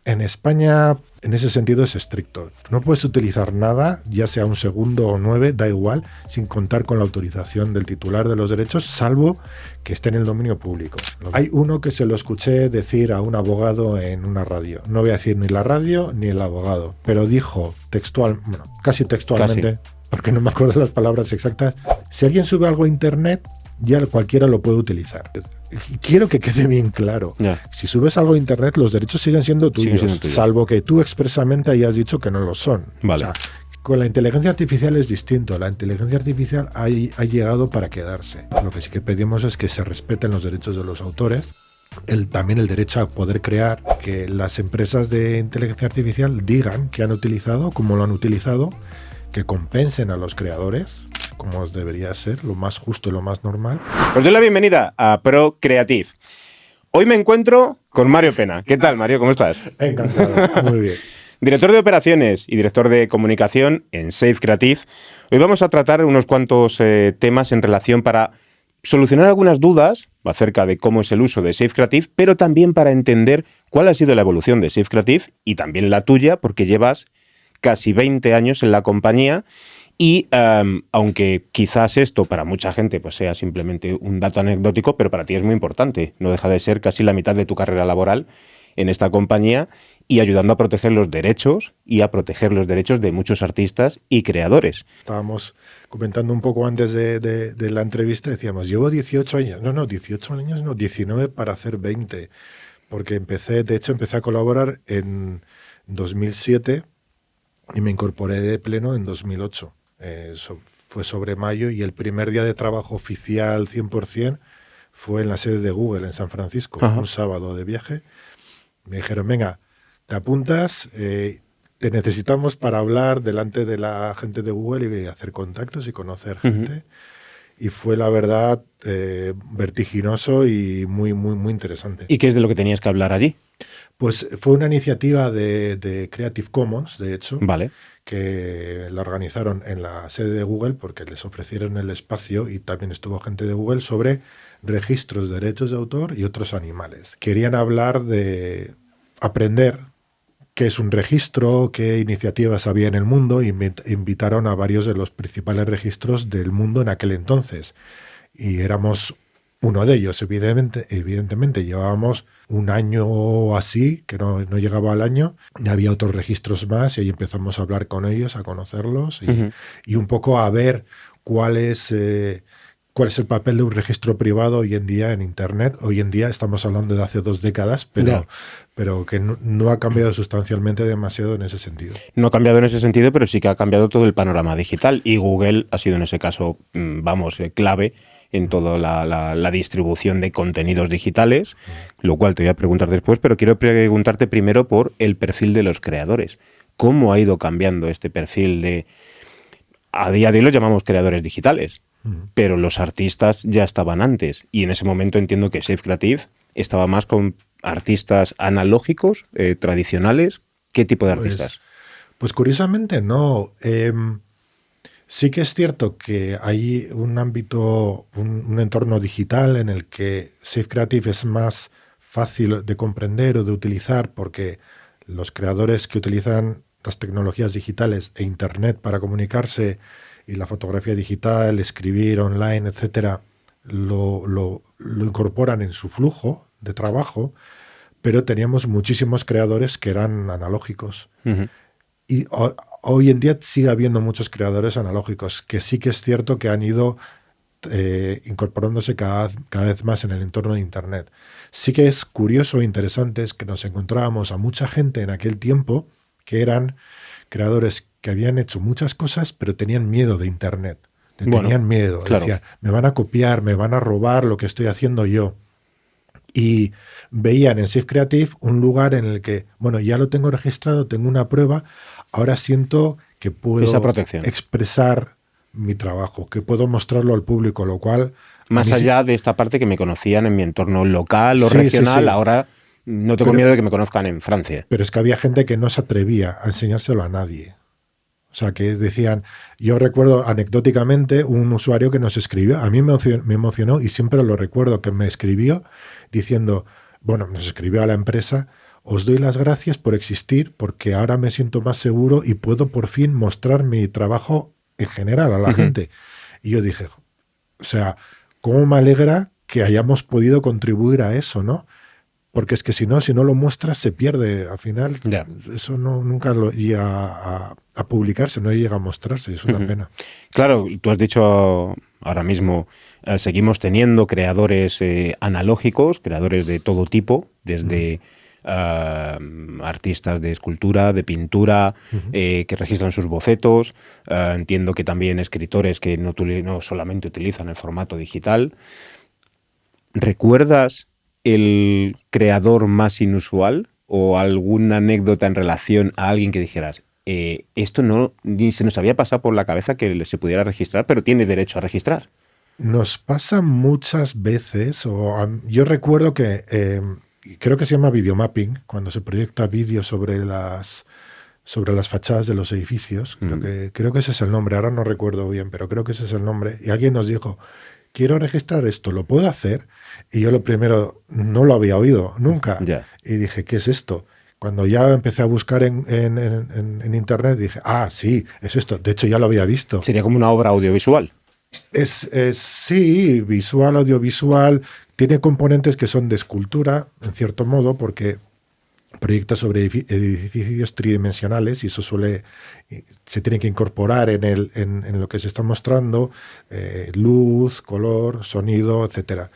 En España, en ese sentido, es estricto. No puedes utilizar nada, ya sea un segundo o 9, da igual, sin contar con la autorización del titular de los derechos, salvo que esté en el dominio público. Hay uno que se lo escuché decir a un abogado en una radio. No voy a decir ni la radio ni el abogado, pero dijo casi textualmente, porque no me acuerdo las palabras exactas, si alguien sube algo a internet, ya cualquiera lo puede utilizar. Quiero que quede bien claro. Si subes algo a internet, los derechos siguen siendo tuyos, salvo que tú expresamente hayas dicho que no lo son. Vale. O sea, con la inteligencia artificial es distinto. La inteligencia artificial ha llegado para quedarse. Lo que sí que pedimos es que se respeten los derechos de los autores. También el derecho a poder crear, que las empresas de inteligencia artificial digan que han utilizado, cómo lo han utilizado, que compensen a los creadores, como debería ser, lo más justo y lo más normal. Os doy la bienvenida a Procreative. Hoy me encuentro con Mario Pena. ¿Qué tal, Mario? ¿Cómo estás? Encantado, muy bien. Director de operaciones y director de comunicación en Safe Creative. Hoy vamos a tratar unos cuantos temas en relación para solucionar algunas dudas acerca de cómo es el uso de Safe Creative, pero también para entender cuál ha sido la evolución de Safe Creative y también la tuya, porque llevas casi 20 años en la compañía. Y aunque quizás esto para mucha gente pues sea simplemente un dato anecdótico, pero para ti es muy importante. No deja de ser casi la mitad de tu carrera laboral en esta compañía y ayudando a proteger los derechos y a proteger los derechos de muchos artistas y creadores. Estábamos comentando un poco antes de la entrevista, decíamos, llevo 18 años. No, 18 años no, 19 para hacer 20. Porque empecé a colaborar en 2007 y me incorporé de pleno en 2008. Fue sobre mayo y el primer día de trabajo oficial 100% fue en la sede de Google en San Francisco. Ajá. Un sábado de viaje. Me dijeron, venga, te apuntas, te necesitamos para hablar delante de la gente de Google y hacer contactos y conocer gente. Uh-huh. Y fue, la verdad, vertiginoso y muy, muy, muy interesante. ¿Y qué es de lo que tenías que hablar allí? Pues fue una iniciativa de Creative Commons, de hecho, vale, que la organizaron en la sede de Google porque les ofrecieron el espacio y también estuvo gente de Google sobre registros de derechos de autor y otros animales. Querían hablar de aprender qué es un registro, qué iniciativas había en el mundo, y invitaron a varios de los principales registros del mundo en aquel entonces. Y éramos uno de ellos, evidentemente. Llevábamos un año o así, que no llegaba al año, y había otros registros más, y ahí empezamos a hablar con ellos, a conocerlos, y un poco a ver cuál es el papel de un registro privado hoy en día en Internet. Hoy en día estamos hablando de hace 2 décadas, pero que no ha cambiado sustancialmente demasiado en ese sentido. No ha cambiado en ese sentido, pero sí que ha cambiado todo el panorama digital, y Google ha sido en ese caso, clave en toda la distribución de contenidos digitales, lo cual te voy a preguntar después, pero quiero preguntarte primero por el perfil de los creadores. ¿Cómo ha ido cambiando este perfil de... A día de hoy los llamamos creadores digitales, pero los artistas ya estaban antes, y en ese momento entiendo que Safe Creative estaba más con artistas analógicos, tradicionales. ¿Qué tipo de artistas? Pues curiosamente no. Sí que es cierto que hay un ámbito, un entorno digital en el que Safe Creative es más fácil de comprender o de utilizar, porque los creadores que utilizan las tecnologías digitales e Internet para comunicarse, y la fotografía digital, escribir online, etcétera, lo incorporan en su flujo de trabajo, pero teníamos muchísimos creadores que eran analógicos. Uh-huh. Y hoy en día sigue habiendo muchos creadores analógicos, que sí que es cierto que han ido incorporándose cada vez más en el entorno de Internet. Sí que es curioso e interesante es que nos encontrábamos a mucha gente en aquel tiempo que eran creadores que habían hecho muchas cosas, pero tenían miedo de Internet. Tenían miedo. Claro. Decían, me van a copiar, me van a robar lo que estoy haciendo yo. Y veían en Safe Creative un lugar en el que, bueno, ya lo tengo registrado, tengo una prueba, ahora siento que puedo expresar mi trabajo, que puedo mostrarlo al público, lo cual... Más allá de esta parte que me conocían en mi entorno local o regional, sí. Ahora no tengo miedo de que me conozcan en Francia. Pero es que había gente que no se atrevía a enseñárselo a nadie. O sea, que decían... Yo recuerdo anecdóticamente un usuario que nos escribió, a mí me emocionó y siempre lo recuerdo, que me escribió diciendo, bueno, nos escribió a la empresa, os doy las gracias por existir porque ahora me siento más seguro y puedo por fin mostrar mi trabajo en general a la gente. Y yo dije, o sea, ¿cómo me alegra que hayamos podido contribuir a eso, ¿no? Porque es que si no lo muestras se pierde. Al final eso nunca lo llega a publicarse, no llega a mostrarse, es una pena. Claro, tú has dicho ahora mismo, seguimos teniendo creadores analógicos, creadores de todo tipo, desde artistas de escultura, de pintura, que registran sus bocetos. Entiendo que también escritores que no solamente utilizan el formato digital. ¿Recuerdas el creador más inusual o alguna anécdota en relación a alguien que dijeras, esto ni se nos había pasado por la cabeza que se pudiera registrar, pero tiene derecho a registrar? Nos pasa muchas veces, yo recuerdo que creo que se llama videomapping, cuando se proyecta vídeo sobre las fachadas de los edificios. Creo que ese es el nombre, ahora no recuerdo bien, pero creo que ese es el nombre. Y alguien nos dijo, quiero registrar esto, ¿lo puedo hacer? Y yo lo primero, no lo había oído nunca. Y dije, ¿qué es esto? Cuando ya empecé a buscar en internet, dije, sí, es esto. De hecho, ya lo había visto. Sería como una obra audiovisual. Sí, visual, audiovisual. Tiene componentes que son de escultura, en cierto modo, porque proyecta sobre edificios tridimensionales y eso se tiene que incorporar en lo que se está mostrando, luz, color, sonido, etcétera.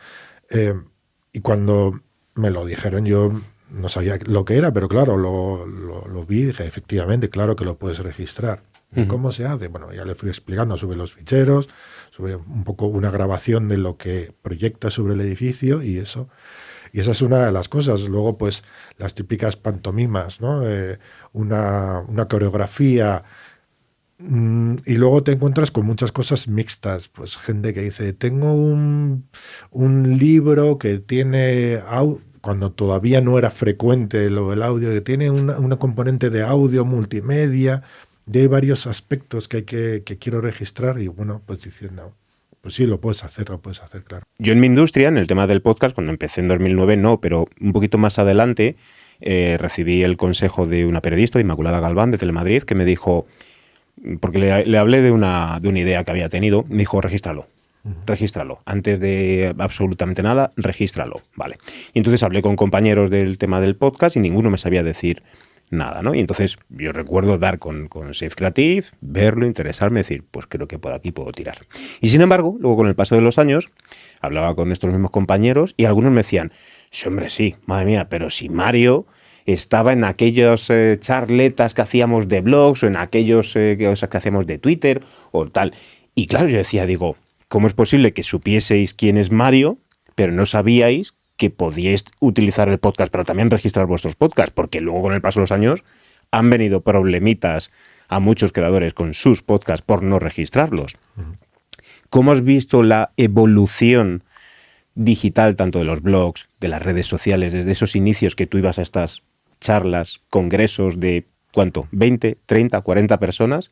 Y cuando me lo dijeron, yo no sabía lo que era, pero claro, lo vi y dije, efectivamente, claro que lo puedes registrar. ¿Y cómo se hace? Bueno, ya le fui explicando, sube los ficheros, sube un poco una grabación de lo que proyecta sobre el edificio y eso. Y esa es una de las cosas. Luego, pues, las típicas pantomimas, ¿no? Una coreografía. Y luego te encuentras con muchas cosas mixtas. Pues gente que dice, tengo un libro que tiene... cuando todavía no era frecuente lo del audio, que tiene una componente de audio multimedia. Y hay varios aspectos que quiero registrar y, bueno, pues diciendo... Pues sí, lo puedes hacer, claro. Yo en mi industria, en el tema del podcast, cuando empecé en 2009, no, pero un poquito más adelante, recibí el consejo de una periodista, de Inmaculada Galván, de Telemadrid, que me dijo, porque le hablé de una idea que había tenido, me dijo, regístralo. Antes de absolutamente nada, regístralo. Vale. Y entonces hablé con compañeros del tema del podcast y ninguno me sabía decir nada, ¿no? Y entonces yo recuerdo dar con Safe Creative, verlo, interesarme, decir, pues creo que por aquí puedo tirar. Y sin embargo, luego con el paso de los años, hablaba con estos mismos compañeros y algunos me decían, sí, hombre, sí, madre mía, pero si Mario estaba en aquellas charletas que hacíamos de blogs o en aquellos cosas que hacemos de Twitter o tal. Y claro, yo decía, digo, ¿cómo es posible que supieseis quién es Mario, pero no sabíais que podíais utilizar el podcast, pero también registrar vuestros podcasts? Porque luego con el paso de los años han venido problemitas a muchos creadores con sus podcasts por no registrarlos. ¿Cómo has visto la evolución digital tanto de los blogs, de las redes sociales, desde esos inicios que tú ibas a estas charlas, congresos de, ¿cuánto? 20, 30, 40 personas,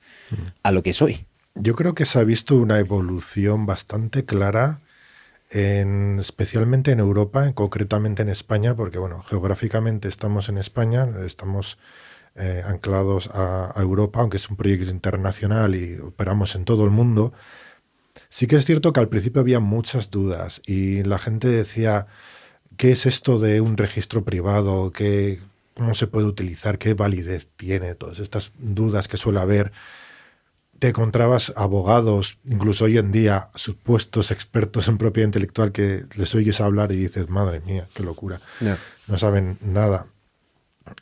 a lo que es hoy? Yo creo que se ha visto una evolución bastante clara, especialmente en Europa, concretamente en España, porque bueno, geográficamente estamos en España, estamos anclados a Europa, aunque es un proyecto internacional y operamos en todo el mundo. Sí que es cierto que al principio había muchas dudas y la gente decía, ¿qué es esto de un registro privado? ¿Cómo se puede utilizar? ¿Qué validez tiene? Todas estas dudas que suele haber. Te encontrabas abogados, incluso hoy en día, supuestos expertos en propiedad intelectual, que les oyes hablar y dices, madre mía, qué locura. No saben nada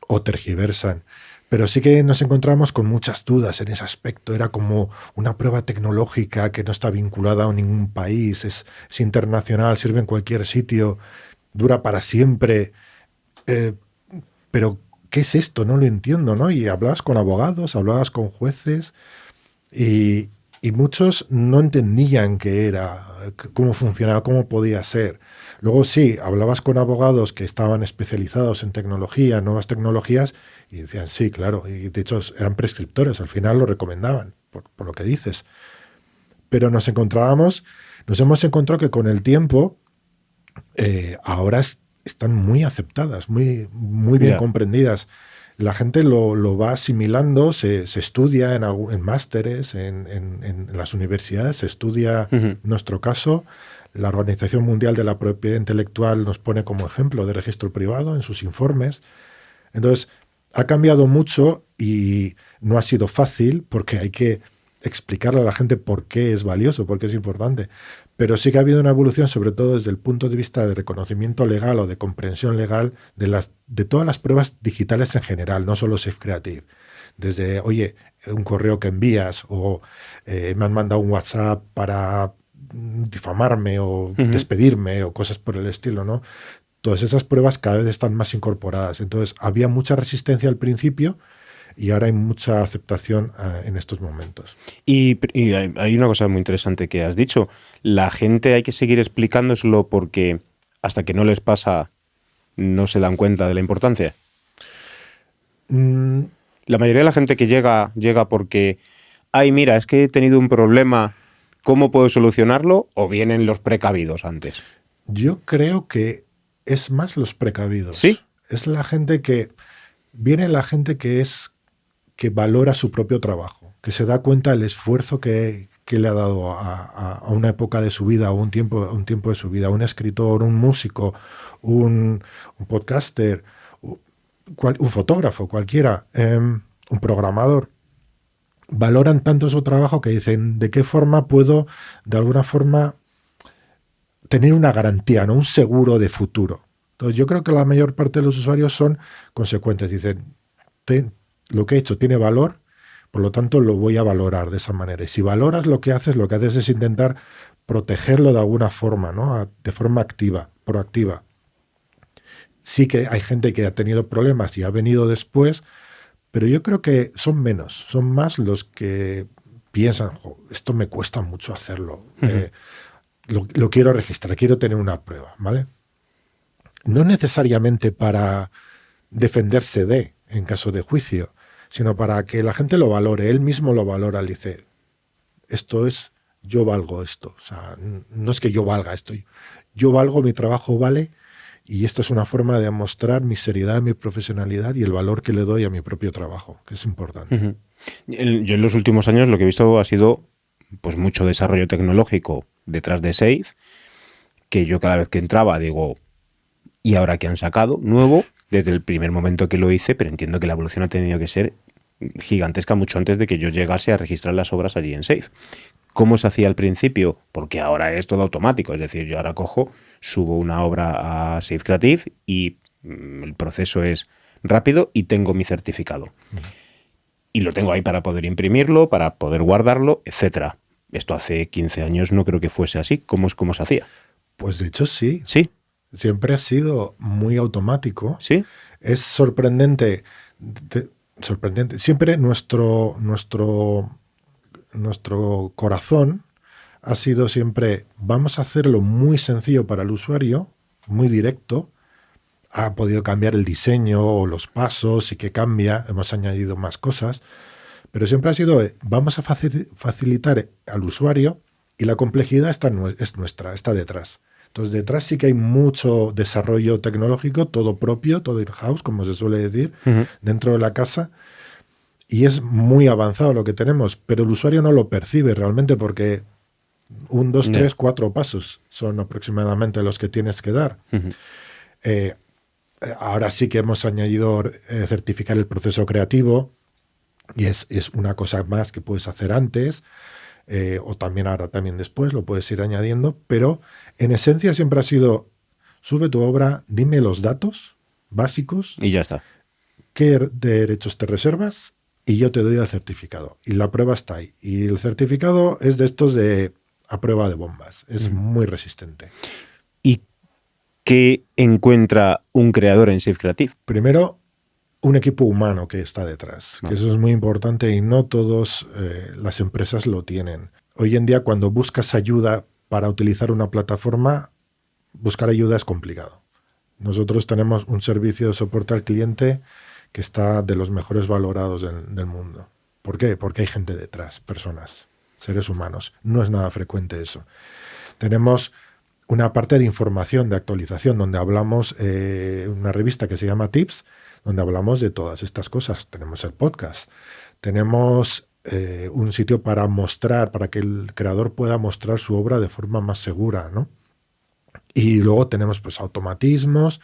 o tergiversan. Pero sí que nos encontramos con muchas dudas en ese aspecto. Era como una prueba tecnológica que no está vinculada a ningún país, es internacional, sirve en cualquier sitio, dura para siempre. Pero, ¿qué es esto? No lo entiendo, ¿no? Y hablabas con abogados, hablabas con jueces y muchos no entendían qué era, cómo funcionaba, cómo podía ser. Luego sí, hablabas con abogados que estaban especializados en tecnología, nuevas tecnologías, y decían, sí, claro, y de hecho eran prescriptores, al final lo recomendaban, por lo que dices. Pero nos hemos encontrado que con el tiempo, ahora están muy aceptadas, muy bien comprendidas. La gente lo va asimilando, se estudia en másteres, en las universidades, se estudia, en nuestro caso, la Organización Mundial de la Propiedad Intelectual nos pone como ejemplo de registro privado en sus informes. Entonces, ha cambiado mucho y no ha sido fácil porque hay que explicarle a la gente por qué es valioso, por qué es importante. Pero sí que ha habido una evolución, sobre todo desde el punto de vista de reconocimiento legal o de comprensión legal de todas las pruebas digitales en general, no solo Safe Creative. Desde, oye, un correo que envías o me han mandado un WhatsApp para difamarme o despedirme o cosas por el estilo, ¿no? Todas esas pruebas cada vez están más incorporadas. Entonces, había mucha resistencia al principio y ahora hay mucha aceptación en estos momentos. Y hay una cosa muy interesante que has dicho. La gente hay que seguir explicándoselo porque hasta que no les pasa no se dan cuenta de la importancia. La mayoría de la gente que llega porque, ay, mira, es que he tenido un problema, ¿cómo puedo solucionarlo? ¿O vienen los precavidos antes? Yo creo que es más los precavidos. ¿Sí? Es la gente que... Viene la gente que valora su propio trabajo, que se da cuenta del esfuerzo que le ha dado a una época de su vida, a un tiempo de su vida, un escritor, un músico, un podcaster, un fotógrafo, cualquiera, un programador. Valoran tanto su trabajo que dicen, ¿de qué forma puedo, de alguna forma, tener una garantía, ¿no? Un seguro de futuro? Entonces, yo creo que la mayor parte de los usuarios son consecuentes. Dicen, lo que he hecho tiene valor, por lo tanto lo voy a valorar de esa manera. Y si valoras lo que haces es intentar protegerlo de alguna forma, ¿no? De forma activa, proactiva. Sí que hay gente que ha tenido problemas y ha venido después, pero yo creo que son menos, son más los que piensan, esto me cuesta mucho hacerlo, lo quiero registrar, quiero tener una prueba, ¿vale? No necesariamente para defenderse en caso de juicio, sino para que la gente lo valore, él mismo lo valora, le dice, yo valgo esto, o sea, no es que yo valga esto, yo valgo, mi trabajo vale, y esto es una forma de mostrar mi seriedad, mi profesionalidad y el valor que le doy a mi propio trabajo, que es importante. Yo en los últimos años lo que he visto ha sido pues mucho desarrollo tecnológico detrás de Safe, que yo cada vez que entraba digo, ¿y ahora qué han sacado? Nuevo, desde el primer momento que lo hice, pero entiendo que la evolución ha tenido que ser gigantesca mucho antes de que yo llegase a registrar las obras allí en Safe. ¿Cómo se hacía al principio? Porque ahora es todo automático, es decir, yo ahora cojo, subo una obra a Safe Creative y el proceso es rápido y tengo mi certificado. Y lo tengo ahí para poder imprimirlo, para poder guardarlo, etcétera. Esto hace 15 años no creo que fuese así. ¿Cómo se hacía? Pues de hecho sí. ¿Sí? Siempre ha sido muy automático. ¿Sí? Es sorprendente. Siempre nuestro corazón ha sido siempre, vamos a hacerlo muy sencillo para el usuario, muy directo. Ha podido cambiar el diseño o los pasos y que cambia, hemos añadido más cosas, pero siempre ha sido, vamos a facilitar al usuario y la complejidad es nuestra, está detrás. Entonces, detrás sí que hay mucho desarrollo tecnológico, todo propio, todo in-house, como se suele decir, dentro de la casa. Y es muy avanzado lo que tenemos, pero el usuario no lo percibe realmente porque 1, 2, 3, 4 pasos son aproximadamente los que tienes que dar. Ahora sí que hemos añadido certificar el proceso creativo y es una cosa más que puedes hacer antes. O también ahora, también después, lo puedes ir añadiendo, pero en esencia siempre ha sido, sube tu obra, dime los datos básicos. Y ya está. ¿Qué derechos te reservas? Y yo te doy el certificado. Y la prueba está ahí. Y el certificado es de estos a prueba de bombas. Es muy resistente. ¿Y qué encuentra un creador en Safe Creative? Primero, un equipo humano que está detrás, que eso es muy importante y no todas las empresas lo tienen. Hoy en día, cuando buscas ayuda para utilizar una plataforma, buscar ayuda es complicado. Nosotros tenemos un servicio de soporte al cliente que está de los mejores valorados del mundo. ¿Por qué? Porque hay gente detrás, personas, seres humanos. No es nada frecuente eso. Tenemos una parte de información, de actualización, donde hablamos, una revista que se llama Tips, donde hablamos de todas estas cosas. Tenemos el podcast, tenemos un sitio para mostrar, para que el creador pueda mostrar su obra de forma más segura, ¿no? Y luego tenemos pues automatismos,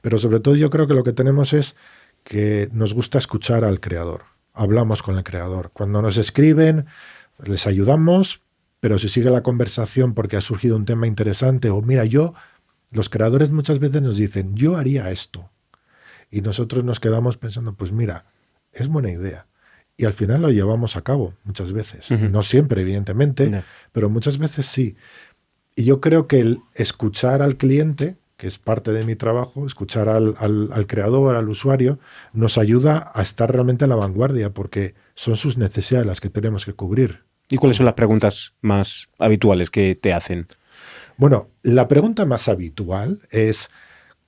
pero sobre todo yo creo que lo que tenemos es que nos gusta escuchar al creador. Hablamos con el creador. Cuando nos escriben, les ayudamos, pero si sigue la conversación porque ha surgido un tema interesante, o mira, los creadores muchas veces nos dicen, yo haría esto. Y nosotros nos quedamos pensando, pues mira, es buena idea. Y al final lo llevamos a cabo muchas veces. Ujú. No siempre, evidentemente, No. pero muchas veces sí. Y yo creo que el escuchar al cliente, que es parte de mi trabajo, escuchar al creador, al usuario, nos ayuda a estar realmente a la vanguardia, porque son sus necesidades las que tenemos que cubrir. ¿Y cuáles son las preguntas más habituales que te hacen? Bueno, la pregunta más habitual es,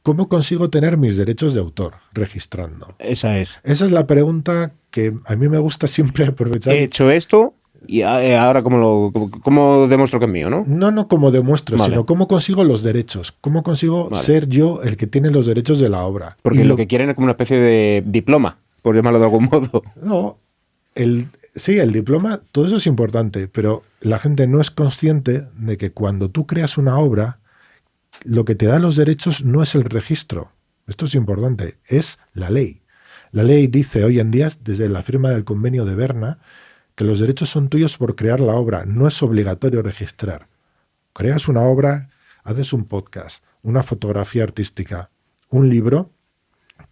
¿cómo consigo tener mis derechos de autor registrando? Esa es. Esa es la pregunta que a mí me gusta siempre aprovechar. He hecho esto y ahora cómo demuestro que es mío, ¿no? No como demuestro, Vale. sino cómo consigo los derechos. ¿Cómo consigo Vale. ser yo el que tiene los derechos de la obra? Porque Y lo que quieren es como una especie de diploma, por llamarlo de algún modo. No, sí, el diploma, todo eso es importante, pero la gente no es consciente de que cuando tú creas una obra, lo que te da los derechos no es el registro. Esto es importante, es la ley. La ley dice hoy en día, desde la firma del convenio de Berna, que los derechos son tuyos por crear la obra. No es obligatorio registrar. Creas una obra, haces un podcast, una fotografía artística, un libro,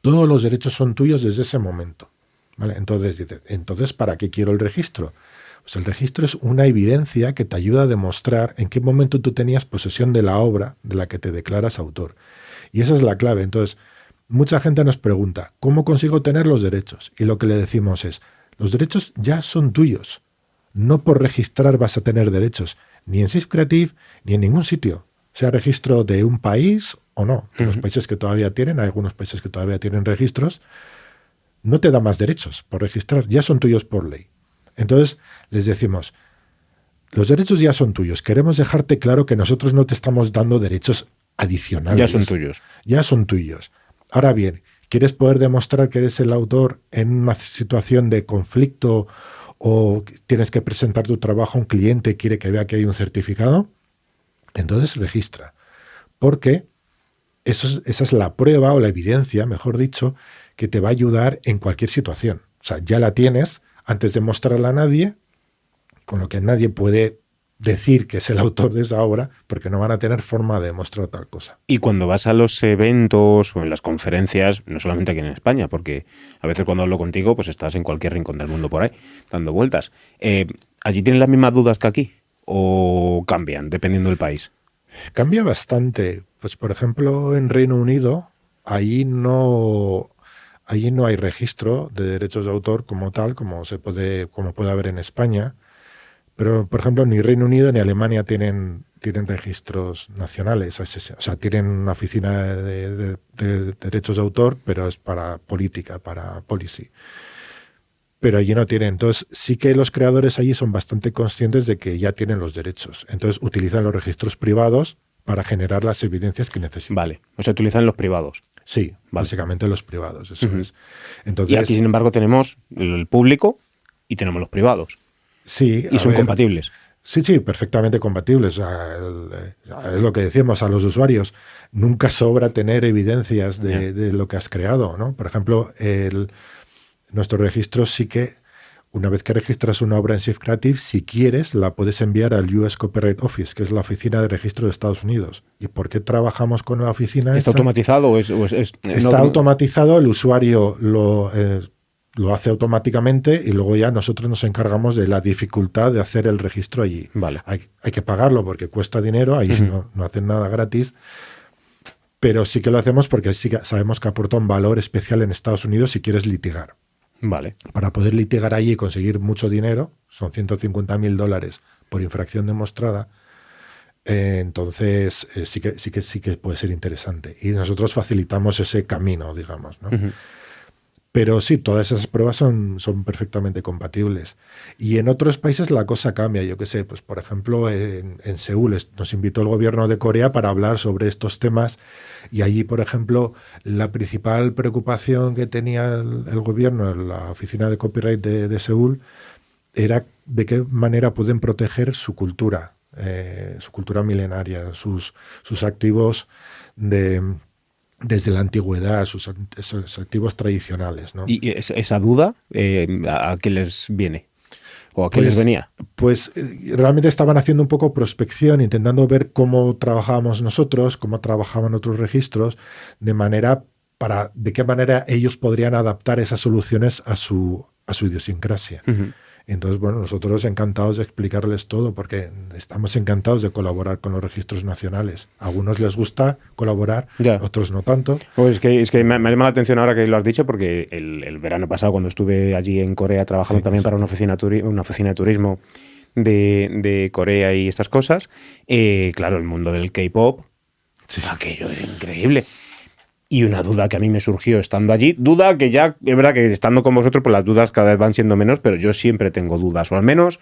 todos los derechos son tuyos desde ese momento. ¿Vale? Entonces, ¿para qué quiero el registro? Pues el registro es una evidencia que te ayuda a demostrar en qué momento tú tenías posesión de la obra de la que te declaras autor. Y esa es la clave. Entonces, mucha gente nos pregunta, ¿cómo consigo tener los derechos? Y lo que le decimos es, los derechos ya son tuyos. No por registrar vas a tener derechos, ni en Safe Creative, ni en ningún sitio. Sea registro de un país o no. En los países que todavía tienen, hay algunos países que todavía tienen registros, no te da más derechos por registrar, ya son tuyos por ley. Entonces les decimos, los derechos ya son tuyos, queremos dejarte claro que nosotros no te estamos dando derechos adicionales. Ya son tuyos. Ya son tuyos. Ahora bien, ¿quieres poder demostrar que eres el autor en una situación de conflicto o tienes que presentar tu trabajo a un cliente, quiere que vea que hay un certificado? Entonces registra. Porque esa es la prueba o la evidencia, mejor dicho, que te va a ayudar en cualquier situación. O sea, ya la tienes antes de mostrarla a nadie, con lo que nadie puede decir que es el autor de esa obra, porque no van a tener forma de demostrar tal cosa. Y cuando vas a los eventos o en las conferencias, no solamente aquí en España, porque a veces cuando hablo contigo, pues estás en cualquier rincón del mundo por ahí, dando vueltas. ¿Allí tienen las mismas dudas que aquí? ¿O cambian, dependiendo del país? Cambia bastante. Pues, por ejemplo, en Reino Unido, allí no hay registro de derechos de autor como tal, como puede haber en España. Pero, por ejemplo, ni Reino Unido ni Alemania tienen registros nacionales. O sea, tienen una oficina de derechos de autor, pero es para política, para policy. Pero allí no tienen. Entonces, sí que los creadores allí son bastante conscientes de que ya tienen los derechos. Entonces, utilizan los registros privados para generar las evidencias que necesitan. Vale, o sea, utilizan los privados. Sí, Vale. básicamente los privados, eso Ujú. es. Entonces, Y aquí, sin embargo, tenemos el público y tenemos los privados. sí, Y son compatibles. Sí, perfectamente compatibles. O sea, es lo que decíamos a los usuarios. Nunca sobra tener evidencias de lo que has creado, ¿no? Por ejemplo, nuestro registro sí que, una vez que registras una obra en Safe Creative, si quieres, la puedes enviar al US Copyright Office, que es la oficina de registro de Estados Unidos. ¿Y por qué trabajamos con la oficina ¿Está esta? automatizado o es Está automatizado, el usuario lo hace automáticamente y luego ya nosotros nos encargamos de la dificultad de hacer el registro allí. Vale. Hay que pagarlo porque cuesta dinero, ahí no hacen nada gratis, pero sí que lo hacemos porque sí que sabemos que aporta un valor especial en Estados Unidos si quieres litigar. Vale. Para poder litigar allí y conseguir mucho dinero, son $150.000 por infracción demostrada, entonces sí que puede ser interesante. Y nosotros facilitamos ese camino, digamos, ¿no? Ujú. Pero sí, todas esas pruebas son perfectamente compatibles. Y en otros países la cosa cambia. Yo qué sé, pues por ejemplo en Seúl nos invitó el gobierno de Corea para hablar sobre estos temas y allí, por ejemplo, la principal preocupación que tenía el gobierno, la oficina de copyright de Seúl, era de qué manera pueden proteger su cultura milenaria, sus activos desde la antigüedad, sus activos tradicionales, ¿no? ¿Y esa duda a qué les viene? ¿O a qué les Pues, venía? pues realmente estaban haciendo un poco prospección, intentando ver cómo trabajábamos nosotros, cómo trabajaban otros registros, de qué manera ellos podrían adaptar esas soluciones a su idiosincrasia. Ujú. Entonces, bueno, nosotros encantados de explicarles todo, porque estamos encantados de colaborar con los registros nacionales. A algunos les gusta colaborar, Ya. otros no tanto. Pues es que me ha llamado la atención ahora que lo has dicho, porque el verano pasado, cuando estuve allí en Corea trabajando Sí, también sí. para una oficina de turismo de Corea y estas cosas, claro, el mundo del K-pop, Sí. aquello es increíble. Y una duda que a mí me surgió estando allí, duda que ya, es verdad que estando con vosotros, pues las dudas cada vez van siendo menos, pero yo siempre tengo dudas, o al menos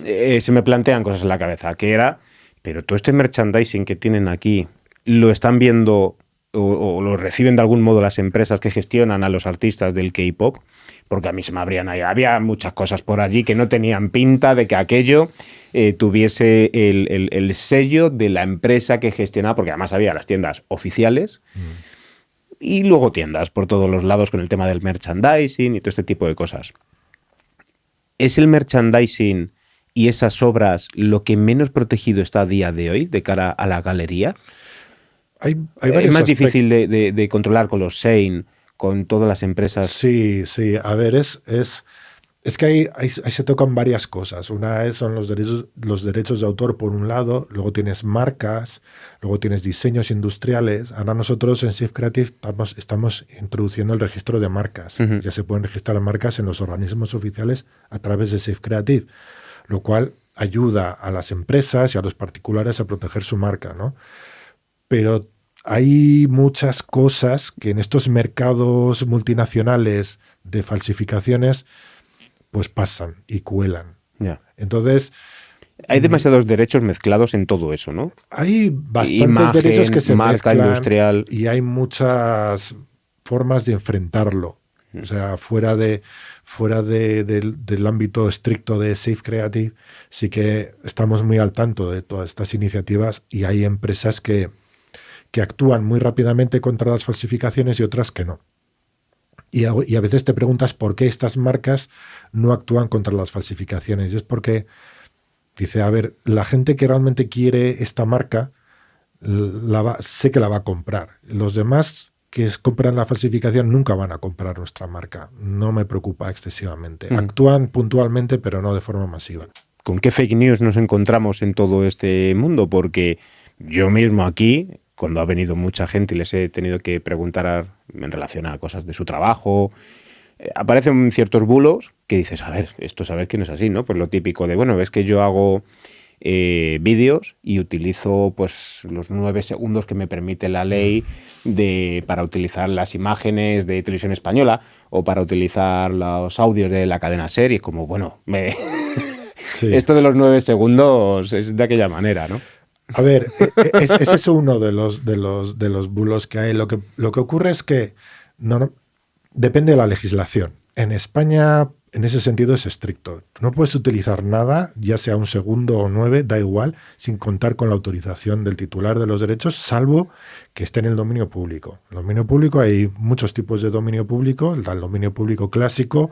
se me plantean cosas en la cabeza, que era, pero todo este merchandising que tienen aquí, ¿lo están viendo o lo reciben de algún modo las empresas que gestionan a los artistas del K-pop? Porque a mí se me había muchas cosas por allí que no tenían pinta de que aquello tuviese el sello de la empresa que gestionaba, porque además había las tiendas oficiales y luego tiendas por todos los lados con el tema del merchandising y todo este tipo de cosas. ¿Es el merchandising y esas obras lo que menos protegido está a día de hoy de cara a la galería? Hay Es varios más aspectos. difícil de controlar con los Sein, con todas las empresas. Sí, sí. A ver, es que ahí se tocan varias cosas. Son los derechos de autor por un lado, luego tienes marcas, luego tienes diseños industriales. Ahora nosotros en Safe Creative estamos introduciendo el registro de marcas. Ujú. Ya se pueden registrar marcas en los organismos oficiales a través de Safe Creative, lo cual ayuda a las empresas y a los particulares a proteger su marca, ¿no? Pero hay muchas cosas que en estos mercados multinacionales de falsificaciones pues pasan y cuelan. Ya. Entonces, Hay demasiados derechos mezclados en todo eso, ¿no? hay bastantes derechos que Imagen, se marca mezclan industrial. y hay muchas formas de enfrentarlo. O sea, del ámbito estricto de Safe Creative, sí que estamos muy al tanto de todas estas iniciativas y hay empresas que actúan muy rápidamente contra las falsificaciones y otras que no. Y a veces te preguntas por qué estas marcas no actúan contra las falsificaciones. Y es porque dice, a ver, la gente que realmente quiere esta marca, sé que la va a comprar. Los demás que compran la falsificación nunca van a comprar nuestra marca. No me preocupa excesivamente. Actúan puntualmente, pero no de forma masiva. ¿Con qué fake news nos encontramos en todo este mundo? Porque yo mismo aquí, cuando ha venido mucha gente y les he tenido que preguntar en relación a cosas de su trabajo, aparecen ciertos bulos que dices, a ver, esto sabes que no es así, ¿no? Pues lo típico de, bueno, ves que yo hago vídeos y utilizo pues los 9 segundos que me permite la ley para utilizar las imágenes de Televisión Española o para utilizar los audios de la cadena SER, y es como, bueno, Sí. esto de los 9 segundos es de aquella manera, ¿no? A ver, ese es uno de los bulos que hay. Lo que ocurre es que depende de la legislación. En España, en ese sentido, es estricto. No puedes utilizar nada, ya sea un segundo o 9, da igual, sin contar con la autorización del titular de los derechos, salvo que esté en el dominio público. En el dominio público hay muchos tipos de dominio público, el dominio público clásico,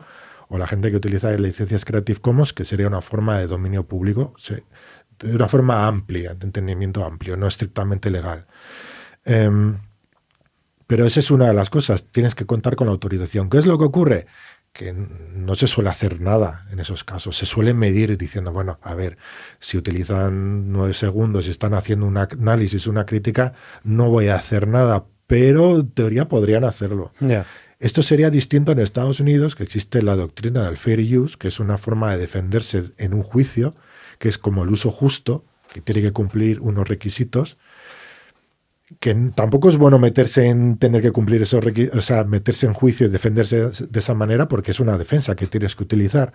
o la gente que utiliza licencias Creative Commons, que sería una forma de dominio público, de una forma amplia, de entendimiento amplio, no estrictamente legal. Pero esa es una de las cosas, tienes que contar con la autorización. ¿Qué es lo que ocurre? Que no se suele hacer nada en esos casos. Se suele medir diciendo, bueno, a ver, si utilizan 9 segundos y están haciendo un análisis, una crítica, no voy a hacer nada, pero en teoría podrían hacerlo. Yeah. Esto sería distinto en Estados Unidos, que existe la doctrina del fair use, que es una forma de defenderse en un juicio, que es como el uso justo, que tiene que cumplir unos requisitos. tampoco es bueno meterse en tener que cumplir esos requisitos, o sea, meterse en juicio y defenderse de esa manera, porque es una defensa que tienes que utilizar.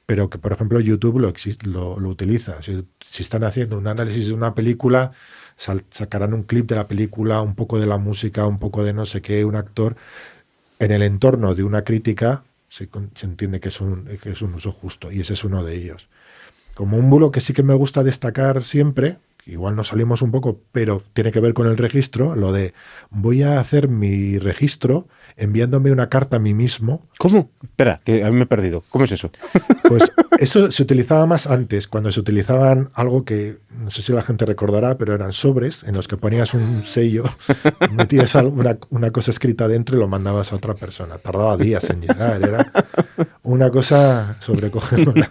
Pero que, por ejemplo, YouTube lo utiliza. Si están haciendo un análisis de una película, sacarán un clip de la película, un poco de la música, un poco de no sé qué, un actor. En el entorno de una crítica se entiende que es un uso justo, y ese es uno de ellos. Como un bulo que sí que me gusta destacar siempre, igual nos salimos un poco, pero tiene que ver con el registro, lo de voy a hacer mi registro enviándome una carta a mí mismo. ¿Cómo? Espera, que a mí me he perdido. ¿Cómo es eso? Pues eso se utilizaba más antes, cuando se utilizaban algo que, no sé si la gente recordará, pero eran sobres en los que ponías un sello, metías una cosa escrita dentro y lo mandabas a otra persona. Tardaba días en llegar, era una cosa sobrecogedora.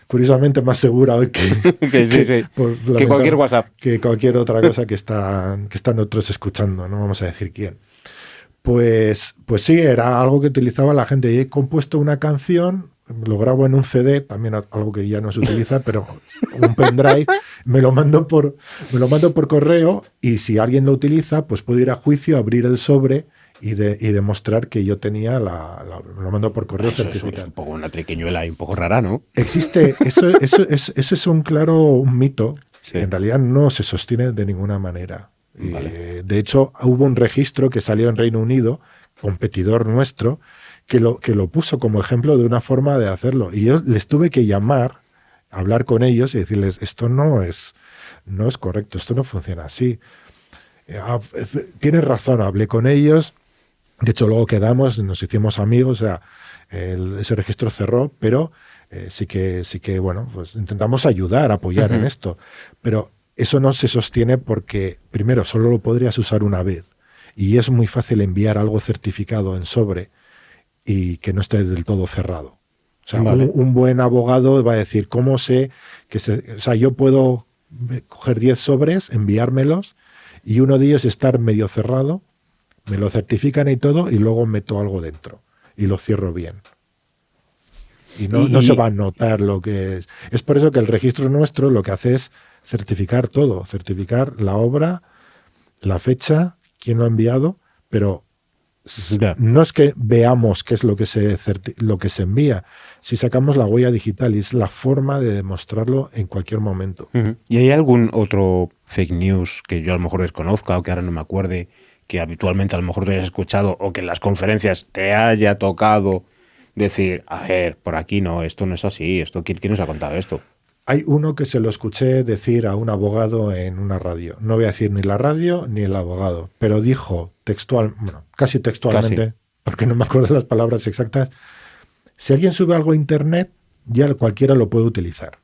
Curiosamente más segura hoy que cualquier WhatsApp. Que cualquier otra cosa que están otros escuchando, no vamos a decir quién. Pues sí, era algo que utilizaba la gente. Y he compuesto una canción, lo grabo en un CD, también algo que ya no se utiliza, pero un pendrive, me lo mando por correo, y si alguien lo utiliza, pues puedo ir a juicio, abrir el sobre y demostrar que yo tenía me lo mando por correo certificado. Es un poco una triquiñuela y un poco rara, ¿no? Existe, eso es un mito, sí. En realidad no se sostiene de ninguna manera. Vale. De hecho, hubo un registro que salió en Reino Unido, competidor nuestro, que lo puso como ejemplo de una forma de hacerlo. Y yo les tuve que llamar, hablar con ellos y decirles, esto no es correcto, esto no funciona así. Tienes razón, hablé con ellos. De hecho, luego quedamos, nos hicimos amigos, o sea, ese registro cerró, pero sí que, bueno, pues intentamos ayudar, apoyar en esto. Pero eso no se sostiene porque, primero, solo lo podrías usar una vez. Y es muy fácil enviar algo certificado en sobre y que no esté del todo cerrado. O sea, vale. un buen abogado va a decir, ¿cómo sé que o sea, yo puedo coger 10 sobres, enviármelos, y uno de ellos estar medio cerrado, me lo certifican y todo, y luego meto algo dentro y lo cierro bien. Y no se va a notar lo que es. Es por eso que el registro nuestro lo que hace es certificar todo, certificar la obra, la fecha, quién lo ha enviado, pero no es que veamos qué es lo que se envía, si sacamos la huella digital, y es la forma de demostrarlo en cualquier momento. ¿Y hay algún otro fake news que yo a lo mejor desconozca o que ahora no me acuerde, que habitualmente a lo mejor te hayas escuchado o que en las conferencias te haya tocado decir, a ver, por aquí no, esto no es así, ¿quién nos ha contado esto? Hay uno que se lo escuché decir a un abogado en una radio. No voy a decir ni la radio ni el abogado, pero dijo casi textualmente, porque no me acuerdo de las palabras exactas, si alguien sube algo a internet, ya cualquiera lo puede utilizar.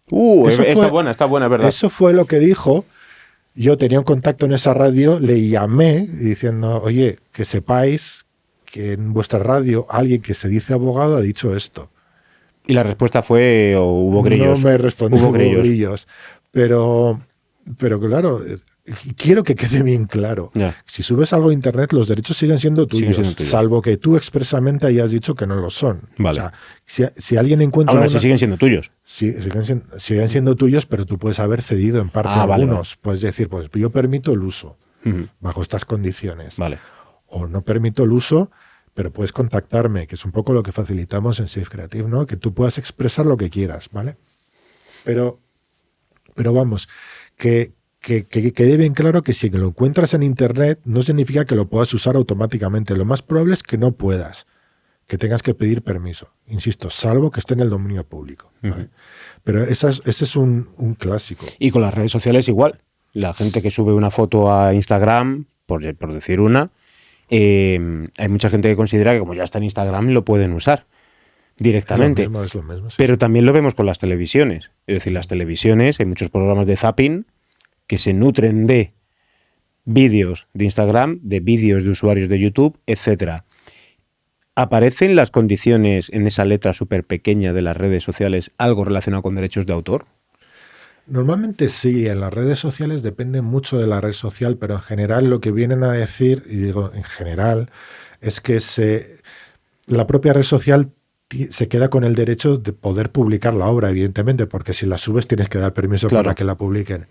Está buena, ¿verdad? Eso fue lo que dijo. Yo tenía un contacto en esa radio, le llamé diciendo, oye, que sepáis que en vuestra radio alguien que se dice abogado ha dicho esto. ¿Y la respuesta fue o hubo grillos? No me respondió, hubo grillos. Pero claro, quiero que quede bien claro. Yeah. Si subes algo a internet, los derechos siguen siendo tuyos, salvo que tú expresamente hayas dicho que no lo son. Vale. O sea, si alguien encuentra... Aún así siguen siendo tuyos. Sí, siguen siendo tuyos, pero tú puedes haber cedido en parte a algunos. Vale. Puedes decir, pues yo permito el uso bajo estas condiciones. Vale. O no permito el uso, pero puedes contactarme, que es un poco lo que facilitamos en Safe Creative, ¿no? Que tú puedas expresar lo que quieras, ¿vale? Pero vamos, que quede bien claro que si lo encuentras en internet no significa que lo puedas usar automáticamente. Lo más probable es que no puedas, que tengas que pedir permiso. Insisto, salvo que esté en el dominio público, ¿vale? Pero ese es un clásico. Y con las redes sociales igual. La gente que sube una foto a Instagram, por decir una, hay mucha gente que considera que como ya está en Instagram lo pueden usar directamente. Es lo mismo, sí. Pero también lo vemos con las televisiones. Es decir, las televisiones, hay muchos programas de zapping que se nutren de vídeos de Instagram, de vídeos de usuarios de YouTube, etcétera. ¿Aparecen las condiciones en esa letra súper pequeña de las redes sociales algo relacionado con derechos de autor? Normalmente sí, en las redes sociales depende mucho de la red social, pero en general lo que vienen a decir, y digo en general, es que la propia red social se queda con el derecho de poder publicar la obra, evidentemente, porque si la subes tienes que dar permiso Claro. para que la publiquen.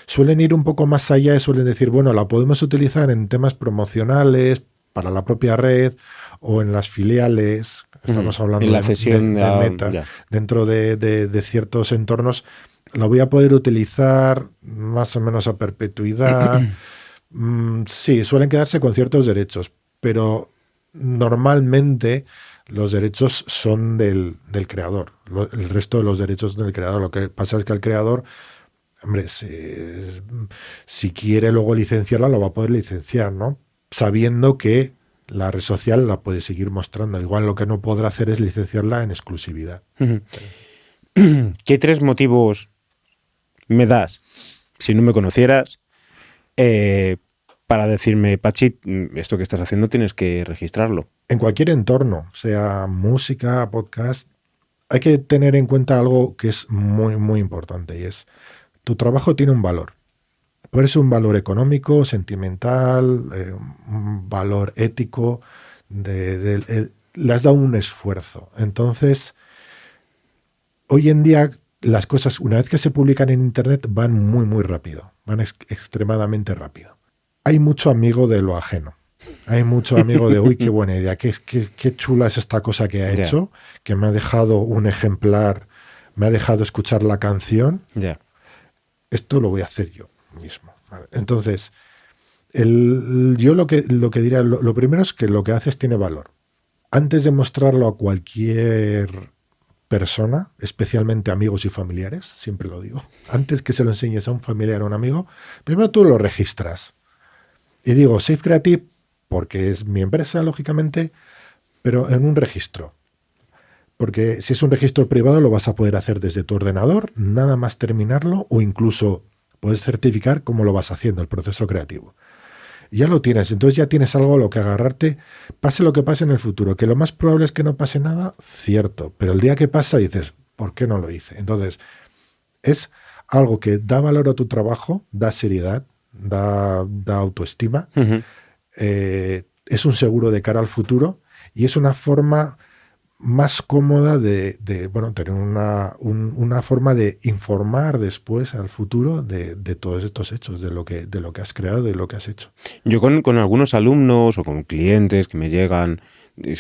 Suelen ir un poco más allá y suelen decir, bueno, la podemos utilizar en temas promocionales, para la propia red o en las filiales. Estamos hablando En la cesión de Meta. ya. Dentro de ciertos entornos, la voy a poder utilizar más o menos a perpetuidad. Sí, suelen quedarse con ciertos derechos, pero normalmente los derechos son del creador. El resto de los derechos son del creador. Lo que pasa es que el creador, hombre, si quiere luego licenciarla, lo va a poder licenciar, ¿no? Sabiendo que la red social la puede seguir mostrando. Igual lo que no podrá hacer es licenciarla en exclusividad. ¿Qué 3 motivos me das, si no me conocieras, para decirme, Pachi, esto que estás haciendo tienes que registrarlo? En cualquier entorno, sea música, podcast, hay que tener en cuenta algo que es muy, muy importante, y es tu trabajo tiene un valor. Puede ser un valor económico, sentimental, un valor ético, le has dado un esfuerzo. Entonces, hoy en día las cosas, una vez que se publican en Internet, van muy, muy rápido, van extremadamente rápido. Hay mucho amigo de lo ajeno. Hay mucho amigo de, uy, qué buena idea, qué chula es esta cosa que ha hecho, que me ha dejado un ejemplar, me ha dejado escuchar la canción. Esto lo voy a hacer yo mismo. ¿Vale? Entonces, yo lo que diría, lo primero es que lo que haces tiene valor. Antes de mostrarlo a cualquier persona, especialmente amigos y familiares, siempre lo digo, antes que se lo enseñes a un familiar o a un amigo, primero tú lo registras. Y digo, Safe Creative, porque es mi empresa, lógicamente, pero en un registro. Porque si es un registro privado lo vas a poder hacer desde tu ordenador, nada más terminarlo, o incluso puedes certificar cómo lo vas haciendo, el proceso creativo. Y ya lo tienes, entonces ya tienes algo a lo que agarrarte, pase lo que pase en el futuro, que lo más probable es que no pase nada, cierto, pero el día que pasa dices, ¿por qué no lo hice? Entonces, es algo que da valor a tu trabajo, da seriedad, da autoestima, es un seguro de cara al futuro y es una forma más cómoda de tener una forma de informar después al futuro de todos estos hechos, de lo que has creado y lo que has hecho. Yo con algunos alumnos o con clientes que me llegan,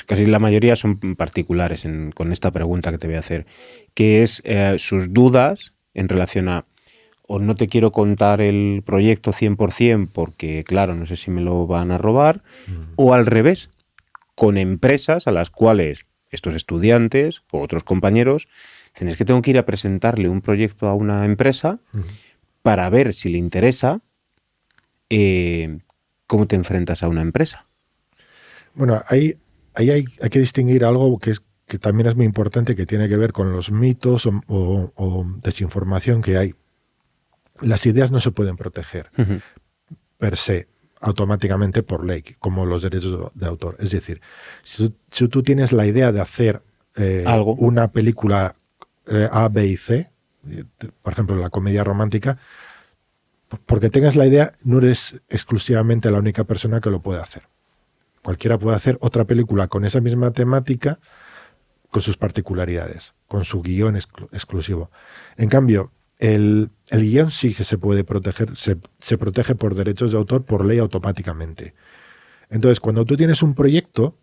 casi la mayoría son particulares con esta pregunta que te voy a hacer, que es sus dudas en relación a, o no te quiero contar el proyecto 100% porque, claro, no sé si me lo van a robar, o al revés, con empresas a las cuales estos estudiantes o otros compañeros dicen, es que tengo que ir a presentarle un proyecto a una empresa para ver si le interesa. ¿Cómo te enfrentas a una empresa? Bueno, ahí hay que distinguir algo que también es muy importante, que tiene que ver con los mitos o desinformación que hay. Las ideas no se pueden proteger per se, automáticamente por ley, como los derechos de autor. Es decir, si tú tienes la idea de hacer una película A, B y C, por ejemplo, la comedia romántica, porque tengas la idea, no eres exclusivamente la única persona que lo puede hacer. Cualquiera puede hacer otra película con esa misma temática, con sus particularidades, con su guión exclusivo. En cambio, el guión sí que se puede proteger, se protege por derechos de autor por ley automáticamente. Entonces, cuando tú tienes un proyecto,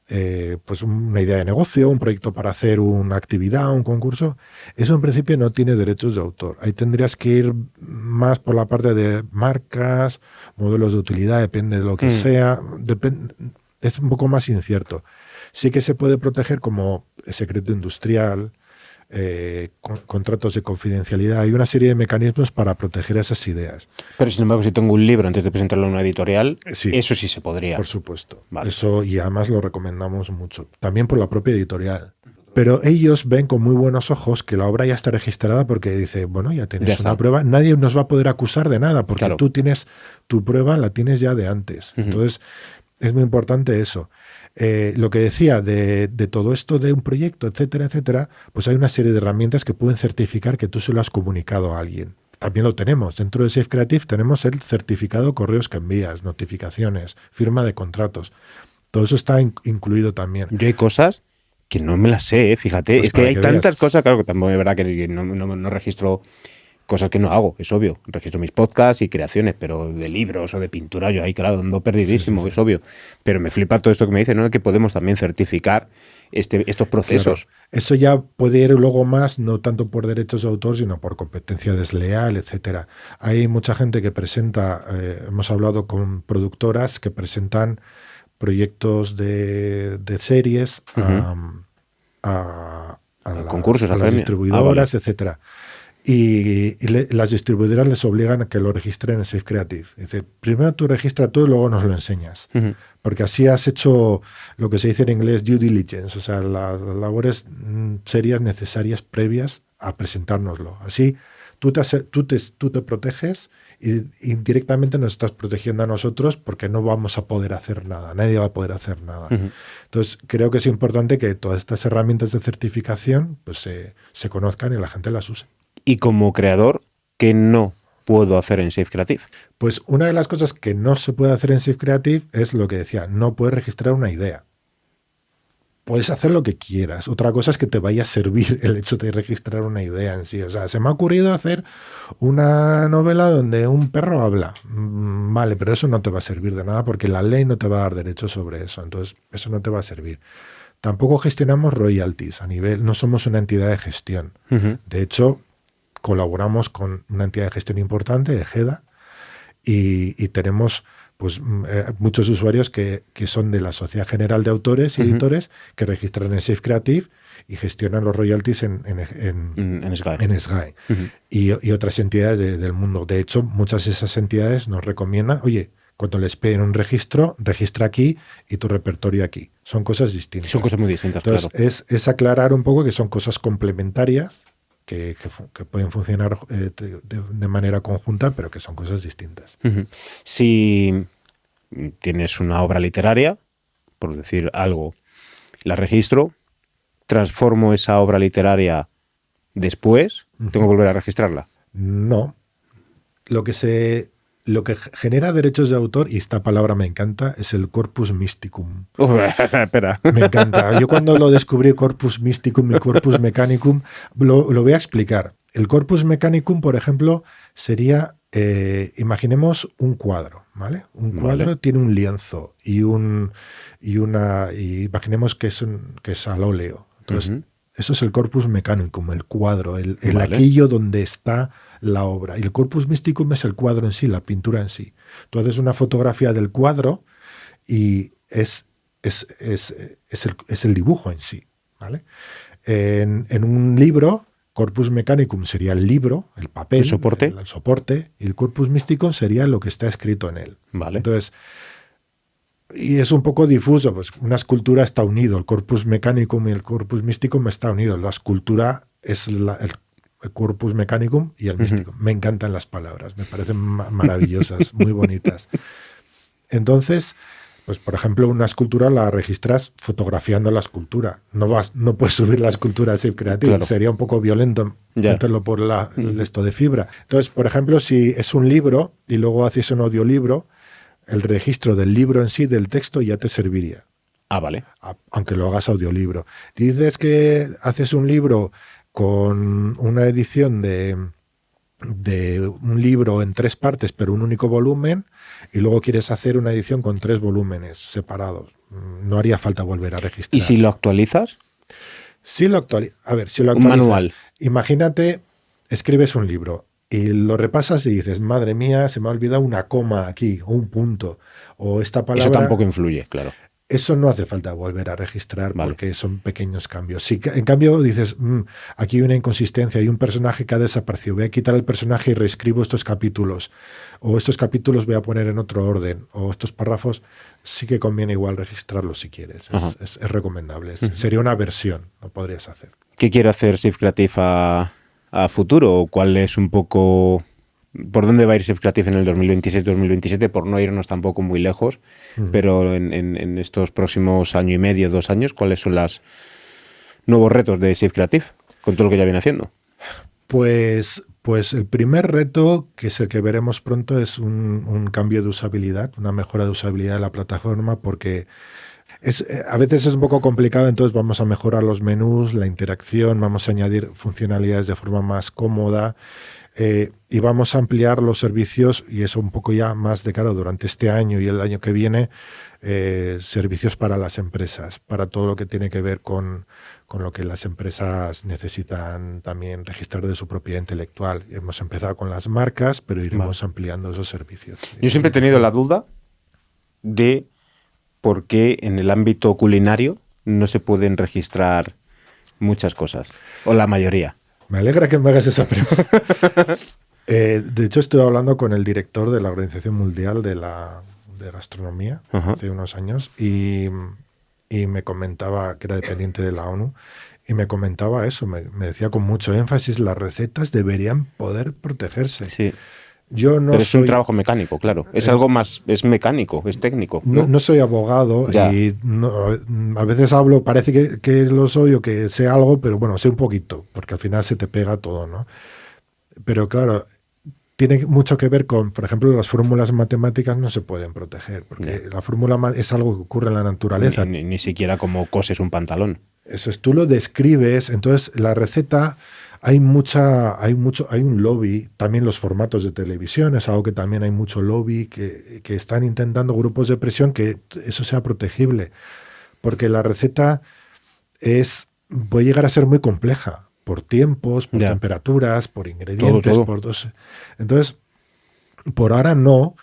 pues una idea de negocio, un proyecto para hacer una actividad, un concurso, eso en principio no tiene derechos de autor. Ahí tendrías que ir más por la parte de marcas, modelos de utilidad, depende de lo que sea, es un poco más incierto. Sí que se puede proteger como secreto industrial, contratos de confidencialidad. Hay una serie de mecanismos para proteger esas ideas. Pero sin embargo, si tengo un libro antes de presentarlo a una editorial, sí, eso sí se podría. Por supuesto. Vale. Eso, y además lo recomendamos mucho. También por la propia editorial. Pero ellos ven con muy buenos ojos que la obra ya está registrada porque dice, bueno, ya tienes una prueba. Nadie nos va a poder acusar de nada porque tú tienes tu prueba, la tienes ya de antes. Entonces, es muy importante eso. Lo que decía de todo esto de un proyecto, etcétera, etcétera, pues hay una serie de herramientas que pueden certificar que tú se lo has comunicado a alguien. También lo tenemos. Dentro de Safe Creative tenemos el certificado correos que envías, notificaciones, firma de contratos. Todo eso está incluido también. Yo hay cosas que no me las sé, fíjate. Pues Es que para hay que tantas veas. cosas, claro, que tampoco es verdad que no registro cosas que no hago, es obvio. Registro mis podcasts y creaciones, pero de libros o de pintura, yo ahí, claro, ando Sí, sí, perdidísimo, sí. es obvio. Pero me flipa todo esto que me dice, ¿no? Que podemos también certificar estos Claro, procesos. eso ya puede ir luego más, no tanto por derechos de autor, sino por competencia desleal, etcétera. Hay mucha gente que presenta, hemos hablado con productoras que presentan proyectos de series Ujú. a Concursos, a a las premios. Ah, vale. distribuidoras, etcétera. Y las distribuidoras les obligan a que lo registren en Safe Creative. Dice, primero tú registra todo y luego nos lo enseñas. Ujú. Porque así has hecho lo que se dice en inglés due diligence, o sea, las labores serias necesarias previas a presentárnoslo. Así tú te proteges y indirectamente nos estás protegiendo a nosotros porque no vamos a poder hacer nada, nadie va a poder hacer nada. Ujú. Entonces, creo que es importante que todas estas herramientas de certificación pues, se conozcan y la gente las use. Y como creador, ¿qué no puedo hacer en Safe Creative? Pues una de las cosas que no se puede hacer en Safe Creative es lo que decía, no puedes registrar una idea. Puedes hacer lo que quieras. Otra cosa es que te vaya a servir el hecho de registrar una idea en sí. O sea, se me ha ocurrido hacer una novela donde un perro habla. Vale, pero eso no te va a servir de nada porque la ley no te va a dar derechos sobre eso. Entonces, eso no te va a servir. Tampoco gestionamos royalties a nivel, no somos una entidad de gestión. Ujú. De hecho, colaboramos con una entidad de gestión importante, EGEDA, y tenemos pues muchos usuarios que son de la Sociedad General de Autores y Ujú. Editores que registran en Safe Creative y gestionan los royalties En Sky. en SGAE Ujú. y otras entidades del mundo. De hecho, muchas de esas entidades nos recomiendan, oye, cuando les piden un registro, registra aquí y tu repertorio aquí. Son cosas distintas. Son cosas muy distintas, Entonces, claro. es aclarar un poco que son cosas complementarias que pueden funcionar de manera conjunta, pero que son cosas distintas. Ujú. Si tienes una obra literaria, por decir algo, la registro, transformo esa obra literaria después, tengo que volver a registrarla. No, lo que genera derechos de autor, y esta palabra me encanta, es el corpus mysticum. Espera. Me encanta. Yo cuando lo descubrí, corpus mysticum y corpus mechanicum, lo voy a explicar. El corpus mechanicum, por ejemplo, sería, imaginemos un cuadro, ¿vale? Un cuadro Vale. tiene un lienzo y imaginemos que es al óleo. Entonces, Ujú. eso es el corpus mechanicum, el cuadro, el Vale. aquillo donde está la obra. Y el corpus mysticum es el cuadro en sí, la pintura en sí. Tú haces una fotografía del cuadro y es el dibujo en sí. ¿Vale? En un libro, corpus mechanicum sería el libro, el papel, ¿El soporte? el soporte, y el corpus mysticum sería lo que está escrito en él. Vale. Entonces, y es un poco difuso, pues una escultura está unido, el corpus mechanicum y el corpus mysticum está unido. La escultura es el corpus mechanicum y el mysticum. Me encantan las palabras, me parecen maravillosas, muy bonitas. Entonces, pues por ejemplo, una escultura la registras fotografiando la escultura. No puedes subir la escultura a Safe Creative, Claro. sería un poco violento Ya. meterlo por esto de fibra. Entonces, por ejemplo, si es un libro y luego haces un audiolibro, el registro del libro en sí, del texto, ya te serviría, Ah, vale. aunque lo hagas audiolibro. Dices que haces un libro con una edición de un libro en 3 partes, pero un único volumen, y luego quieres hacer una edición con 3 volúmenes separados. No haría falta volver a registrar. ¿Y si lo actualizas? Si lo actualizas, a ver, si lo Un actualizas, manual. imagínate, escribes un libro y lo repasas y dices, madre mía, se me ha olvidado una coma aquí, o un punto, o esta palabra. Eso tampoco influye, claro. Eso no hace falta volver a registrar Vale. porque son pequeños cambios. Si en cambio dices, aquí hay una inconsistencia, hay un personaje que ha desaparecido, voy a quitar el personaje y reescribo estos capítulos, o estos capítulos voy a poner en otro orden, o estos párrafos, sí que conviene igual registrarlos si quieres. Es recomendable. Sería una versión, lo podrías hacer. ¿Qué quiere hacer Safe Creative a futuro? ¿Cuál es un poco... ¿Por dónde va a ir Safe Creative en el 2026-2027? Por no irnos tampoco muy lejos, pero en estos próximos año y medio, 2 años, ¿cuáles son los nuevos retos de Safe Creative con todo lo que ya viene haciendo? Pues el primer reto, que es el que veremos pronto, es un cambio de usabilidad, una mejora de usabilidad de la plataforma, porque A veces es un poco complicado, entonces vamos a mejorar los menús, la interacción, vamos a añadir funcionalidades de forma más cómoda y vamos a ampliar los servicios, y eso un poco ya más de cara durante este año y el año que viene, servicios para las empresas, para todo lo que tiene que ver con lo que las empresas necesitan también registrar de su propiedad intelectual. Hemos empezado con las marcas, pero iremos ampliando esos servicios. Yo siempre he tenido la duda de por qué en el ámbito culinario no se pueden registrar muchas cosas, o la mayoría. Me alegra que me hagas esa pregunta. De hecho, estuve hablando con el director de la Organización Mundial de Gastronomía hace unos años y me comentaba, que era dependiente de la ONU, y me comentaba eso, me decía con mucho énfasis, las recetas deberían poder protegerse. Sí. Yo no Pero es soy, un trabajo mecánico, claro. Es algo más, es mecánico, es técnico. no soy abogado y a veces hablo, parece que lo soy o que sé algo, pero bueno, sé un poquito, porque al final se te pega todo, ¿no? Pero claro, tiene mucho que ver con, por ejemplo, las fórmulas matemáticas no se pueden proteger, porque la fórmula es algo que ocurre en la naturaleza. Ni siquiera como coses un pantalón. Eso es, tú lo describes, entonces la receta, hay un lobby, también los formatos de televisión, es algo que también hay mucho lobby, que están intentando grupos de presión que eso sea protegible, porque la receta puede llegar a ser muy compleja, por tiempos, por temperaturas, por ingredientes, todo. por dos. Entonces, por ahora no,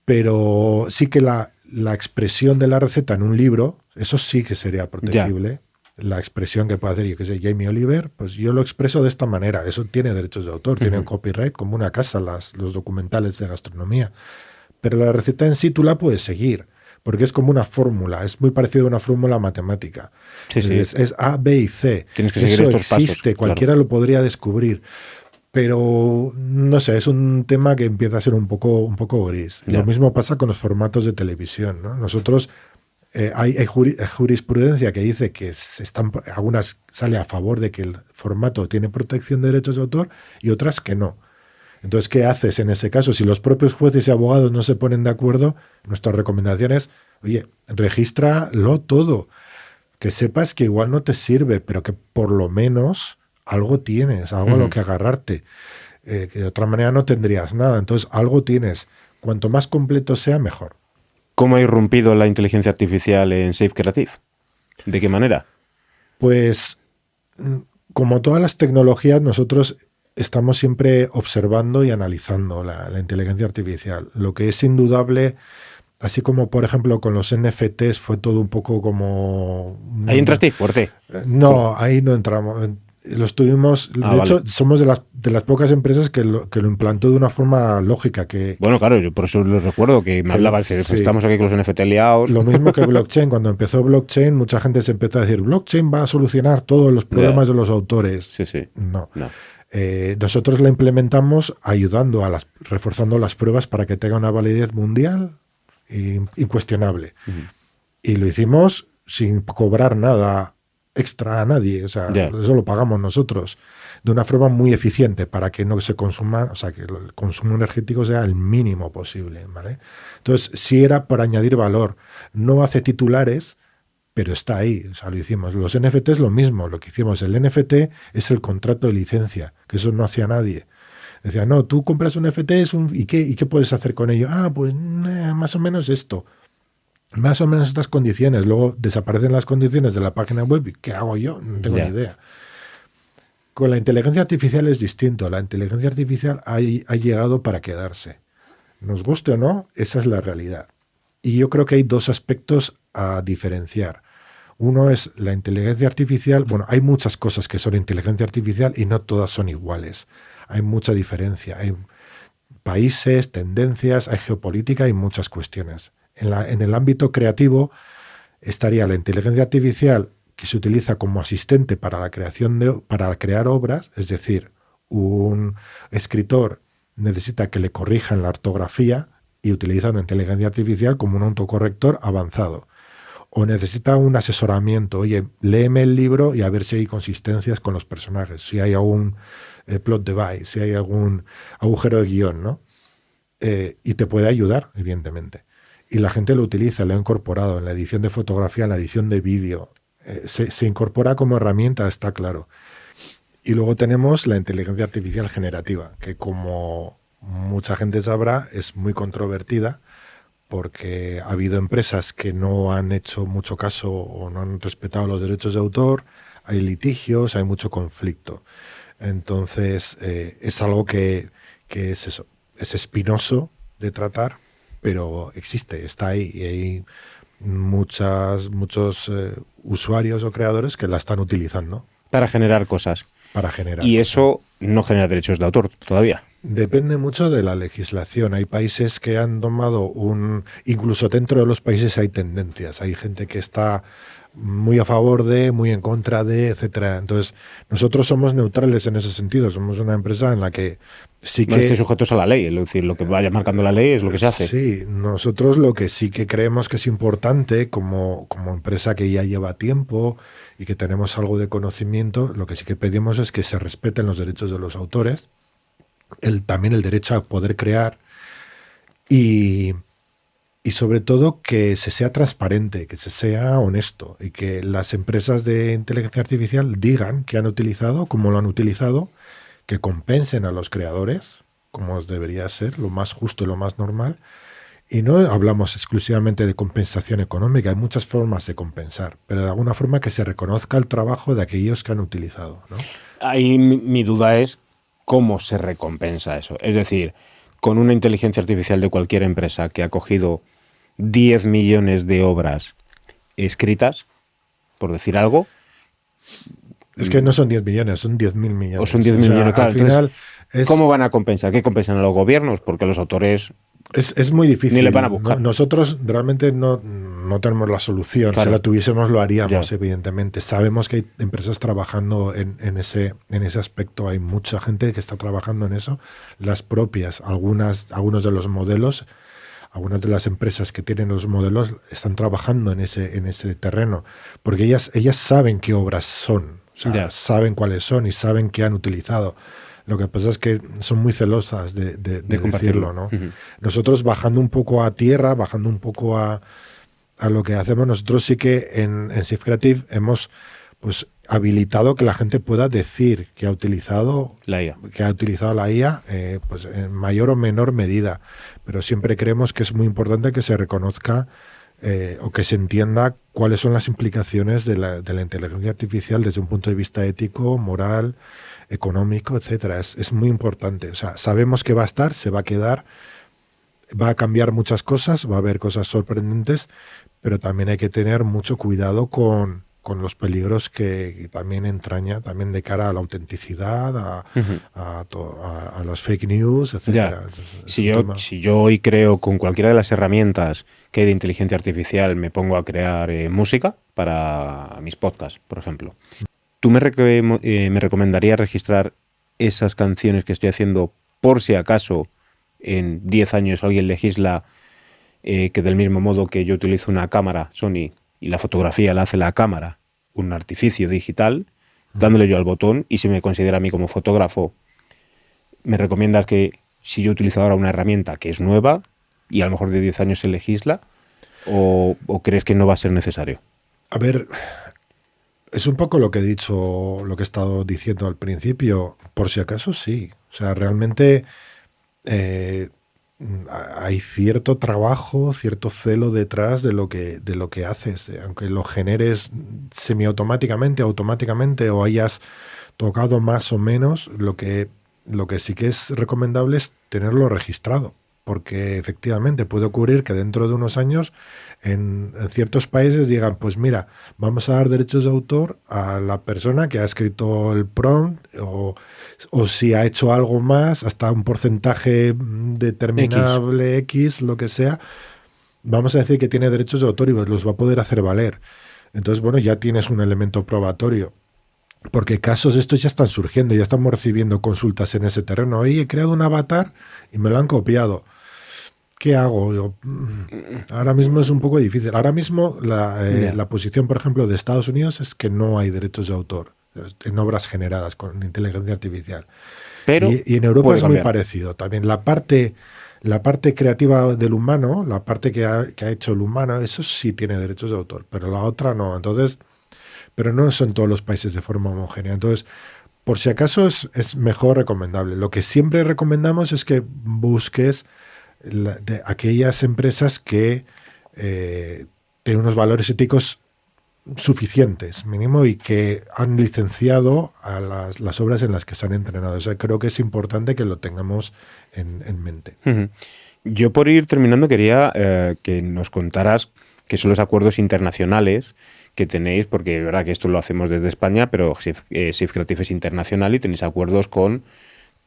pero sí que la expresión de la receta en un libro, eso sí que sería protegible. La expresión que puede hacer, yo que sé, Jamie Oliver, pues yo lo expreso de esta manera. Eso tiene derechos de autor, tiene un copyright como una casa, los documentales de gastronomía. Pero la receta en sí tú la puedes seguir, porque es como una fórmula, es muy parecido a una fórmula matemática. Sí. Es A, B y C. Tienes que seguir estos existe, pasos, cualquiera lo podría descubrir. Pero no sé, es un tema que empieza a ser un poco gris. Lo mismo pasa con los formatos de televisión, ¿no? Nosotros hay jurisprudencia que dice que algunas sale a favor de que el formato tiene protección de derechos de autor y otras que no. Entonces, ¿qué haces en ese caso? Si los propios jueces y abogados no se ponen de acuerdo, nuestra recomendación es, oye, regístralo todo. Que sepas que igual no te sirve, pero que por lo menos algo tienes, algo a lo que agarrarte. Que de otra manera no tendrías nada. Entonces, algo tienes. Cuanto más completo sea, mejor. ¿Cómo ha irrumpido la inteligencia artificial en Safe Creative? ¿De qué manera? Pues, como todas las tecnologías, nosotros estamos siempre observando y analizando la inteligencia artificial. Lo que es indudable, así como, por ejemplo, con los NFTs fue todo un poco como... Ahí entraste fuerte. No, ahí no entramos. Lo estuvimos, de hecho, somos de las pocas empresas que lo implantó de una forma lógica. Bueno, claro, yo por eso lo recuerdo, que me hablaba, estamos aquí con los NFT liados. Lo mismo que blockchain. Cuando empezó blockchain, mucha gente se empezó a decir, blockchain va a solucionar todos los problemas de los autores. Sí. No. Nosotros la implementamos ayudando reforzando las pruebas para que tenga una validez mundial incuestionable. Y lo hicimos sin cobrar nada extra a nadie, o sea, eso lo pagamos nosotros, de una forma muy eficiente para que no se consuma, o sea, que el consumo energético sea el mínimo posible, ¿vale? Entonces, sí era para añadir valor, no hace titulares, pero está ahí, o sea, lo hicimos. Los NFT es lo mismo, lo que hicimos, el NFT es el contrato de licencia, que eso no hacía nadie. Decía, no, tú compras un NFT, ¿y qué puedes hacer con ello? Pues más o menos esto. Más o menos estas condiciones. Luego desaparecen las condiciones de la página web. ¿Y qué hago yo? No tengo ni idea. Con la inteligencia artificial es distinto. La inteligencia artificial ha llegado para quedarse. Nos guste o no, esa es la realidad. Y yo creo que hay dos aspectos a diferenciar. Uno es la inteligencia artificial. Bueno, hay muchas cosas que son inteligencia artificial y no todas son iguales. Hay mucha diferencia. Hay países, tendencias, hay geopolítica y muchas cuestiones. En el ámbito creativo estaría la inteligencia artificial que se utiliza como asistente para la para crear obras, es decir, un escritor necesita que le corrijan la ortografía y utiliza una inteligencia artificial como un autocorrector avanzado. O necesita un asesoramiento, oye, léeme el libro y a ver si hay consistencias con los personajes, si hay algún plot device, si hay algún agujero de guión, ¿no? Y te puede ayudar, evidentemente. y la gente lo utiliza, lo ha incorporado en la edición de fotografía, en la edición de vídeo. Se incorpora como herramienta, está claro. Y luego tenemos la inteligencia artificial generativa, que como mucha gente sabrá, es muy controvertida porque ha habido empresas que no han hecho mucho caso o no han respetado los derechos de autor, hay litigios, hay mucho conflicto. Entonces, es algo que es eso, es espinoso de tratar, pero existe, está ahí y hay muchos usuarios o creadores que la están utilizando Para generar cosas. para generar Y cosas. eso no genera derechos de autor todavía. Depende mucho de la legislación. Hay países que han tomado incluso dentro de los países hay tendencias. Hay gente que está muy a favor de, muy en contra de, etcétera. Entonces, nosotros somos neutrales en ese sentido. Somos una empresa en la que sí No que... estéis sujetos a la ley, es decir, lo que vaya marcando la ley es lo que se hace. Sí, nosotros lo que sí que creemos que es importante como empresa que ya lleva tiempo y que tenemos algo de conocimiento, lo que sí que pedimos es que se respeten los derechos de los autores, también el derecho a poder crear y, y sobre todo que se sea transparente, que se sea honesto y que las empresas de inteligencia artificial digan que han utilizado, cómo lo han utilizado, que compensen a los creadores, como debería ser, lo más justo y lo más normal. Y no hablamos exclusivamente de compensación económica, hay muchas formas de compensar, pero de alguna forma que se reconozca el trabajo de aquellos que han utilizado, ¿no? Ahí mi duda es cómo se recompensa eso. Es decir, con una inteligencia artificial de cualquier empresa que ha cogido 10 millones de obras escritas, por decir algo. Es que no son 10 millones, son 10.000 millones. O son 10.000 millones, claro. Al final ¿Cómo van a compensar? ¿Qué compensan a los gobiernos? Porque los autores... Es muy difícil. Ni le van a buscar. Nosotros realmente no tenemos la solución. Claro. Si la tuviésemos lo haríamos, Ya. evidentemente. Sabemos que hay empresas trabajando en ese aspecto. Hay mucha gente que está trabajando en eso. Las propias, algunos de los modelos, algunas de las empresas que tienen los modelos están trabajando en ese terreno. Porque ellas saben qué obras son. O sea, Ya. saben cuáles son y saben qué han utilizado. Lo que pasa es que son muy celosas de decirlo, ¿no? Uh-huh. Nosotros bajando un poco a tierra, bajando un poco a lo que hacemos, nosotros sí que en Safe Creative hemos pues habilitado que la gente pueda decir que ha utilizado la IA, pues en mayor o menor medida. Pero siempre creemos que es muy importante que se reconozca o que se entienda cuáles son las implicaciones de la inteligencia artificial desde un punto de vista ético, moral, económico, etcétera. Es muy importante. O sea, sabemos que va a estar, se va a quedar, va a cambiar muchas cosas, va a haber cosas sorprendentes, pero también hay que tener mucho cuidado con los peligros que también entraña, también de cara a la autenticidad, a las fake news, etcétera. Si yo hoy creo con cualquiera de las herramientas que hay de inteligencia artificial, me pongo a crear música para mis podcasts, por ejemplo. ¿Tú me recomendarías registrar esas canciones que estoy haciendo por si acaso en 10 años alguien legisla que del mismo modo que yo utilizo una cámara Sony y la fotografía la hace la cámara, un artificio digital, dándole yo al botón, y si me considera a mí como fotógrafo, me recomiendas que si yo utilizo ahora una herramienta que es nueva y a lo mejor de 10 años se legisla, o crees que no va a ser necesario? A ver... Es un poco lo que he dicho, lo que he estado diciendo al principio. Por si acaso, sí. O sea, realmente hay cierto trabajo, cierto celo detrás de lo que haces. Aunque lo generes semiautomáticamente, automáticamente, o hayas tocado más o menos, lo que sí que es recomendable es tenerlo registrado. Porque efectivamente puede ocurrir que dentro de unos años en ciertos países digan, pues mira, vamos a dar derechos de autor a la persona que ha escrito el prompt o si ha hecho algo más, hasta un porcentaje determinable X, lo que sea, vamos a decir que tiene derechos de autor y los va a poder hacer valer. Entonces, bueno, ya tienes un elemento probatorio. Porque casos estos ya están surgiendo, ya estamos recibiendo consultas en ese terreno. Oye, he creado un avatar y me lo han copiado. ¿Qué hago? Ahora mismo es un poco difícil. Ahora mismo la posición, por ejemplo, de Estados Unidos es que no hay derechos de autor en obras generadas con inteligencia artificial. Pero y en Europa es cambiar. muy parecido. También la parte La parte creativa del humano, la parte que ha hecho el humano, eso sí tiene derechos de autor, pero la otra no. Entonces, pero no son todos los países de forma homogénea. Entonces, por si acaso es mejor recomendable. Lo que siempre recomendamos es que busques de aquellas empresas que tienen unos valores éticos suficientes, mínimo, y que han licenciado a las obras en las que se han entrenado. O sea, creo que es importante que lo tengamos en mente. Ujú. Yo, por ir terminando, quería que nos contaras qué son los acuerdos internacionales que tenéis, porque es verdad que esto lo hacemos desde España, pero Safe Creative es internacional y tenéis acuerdos con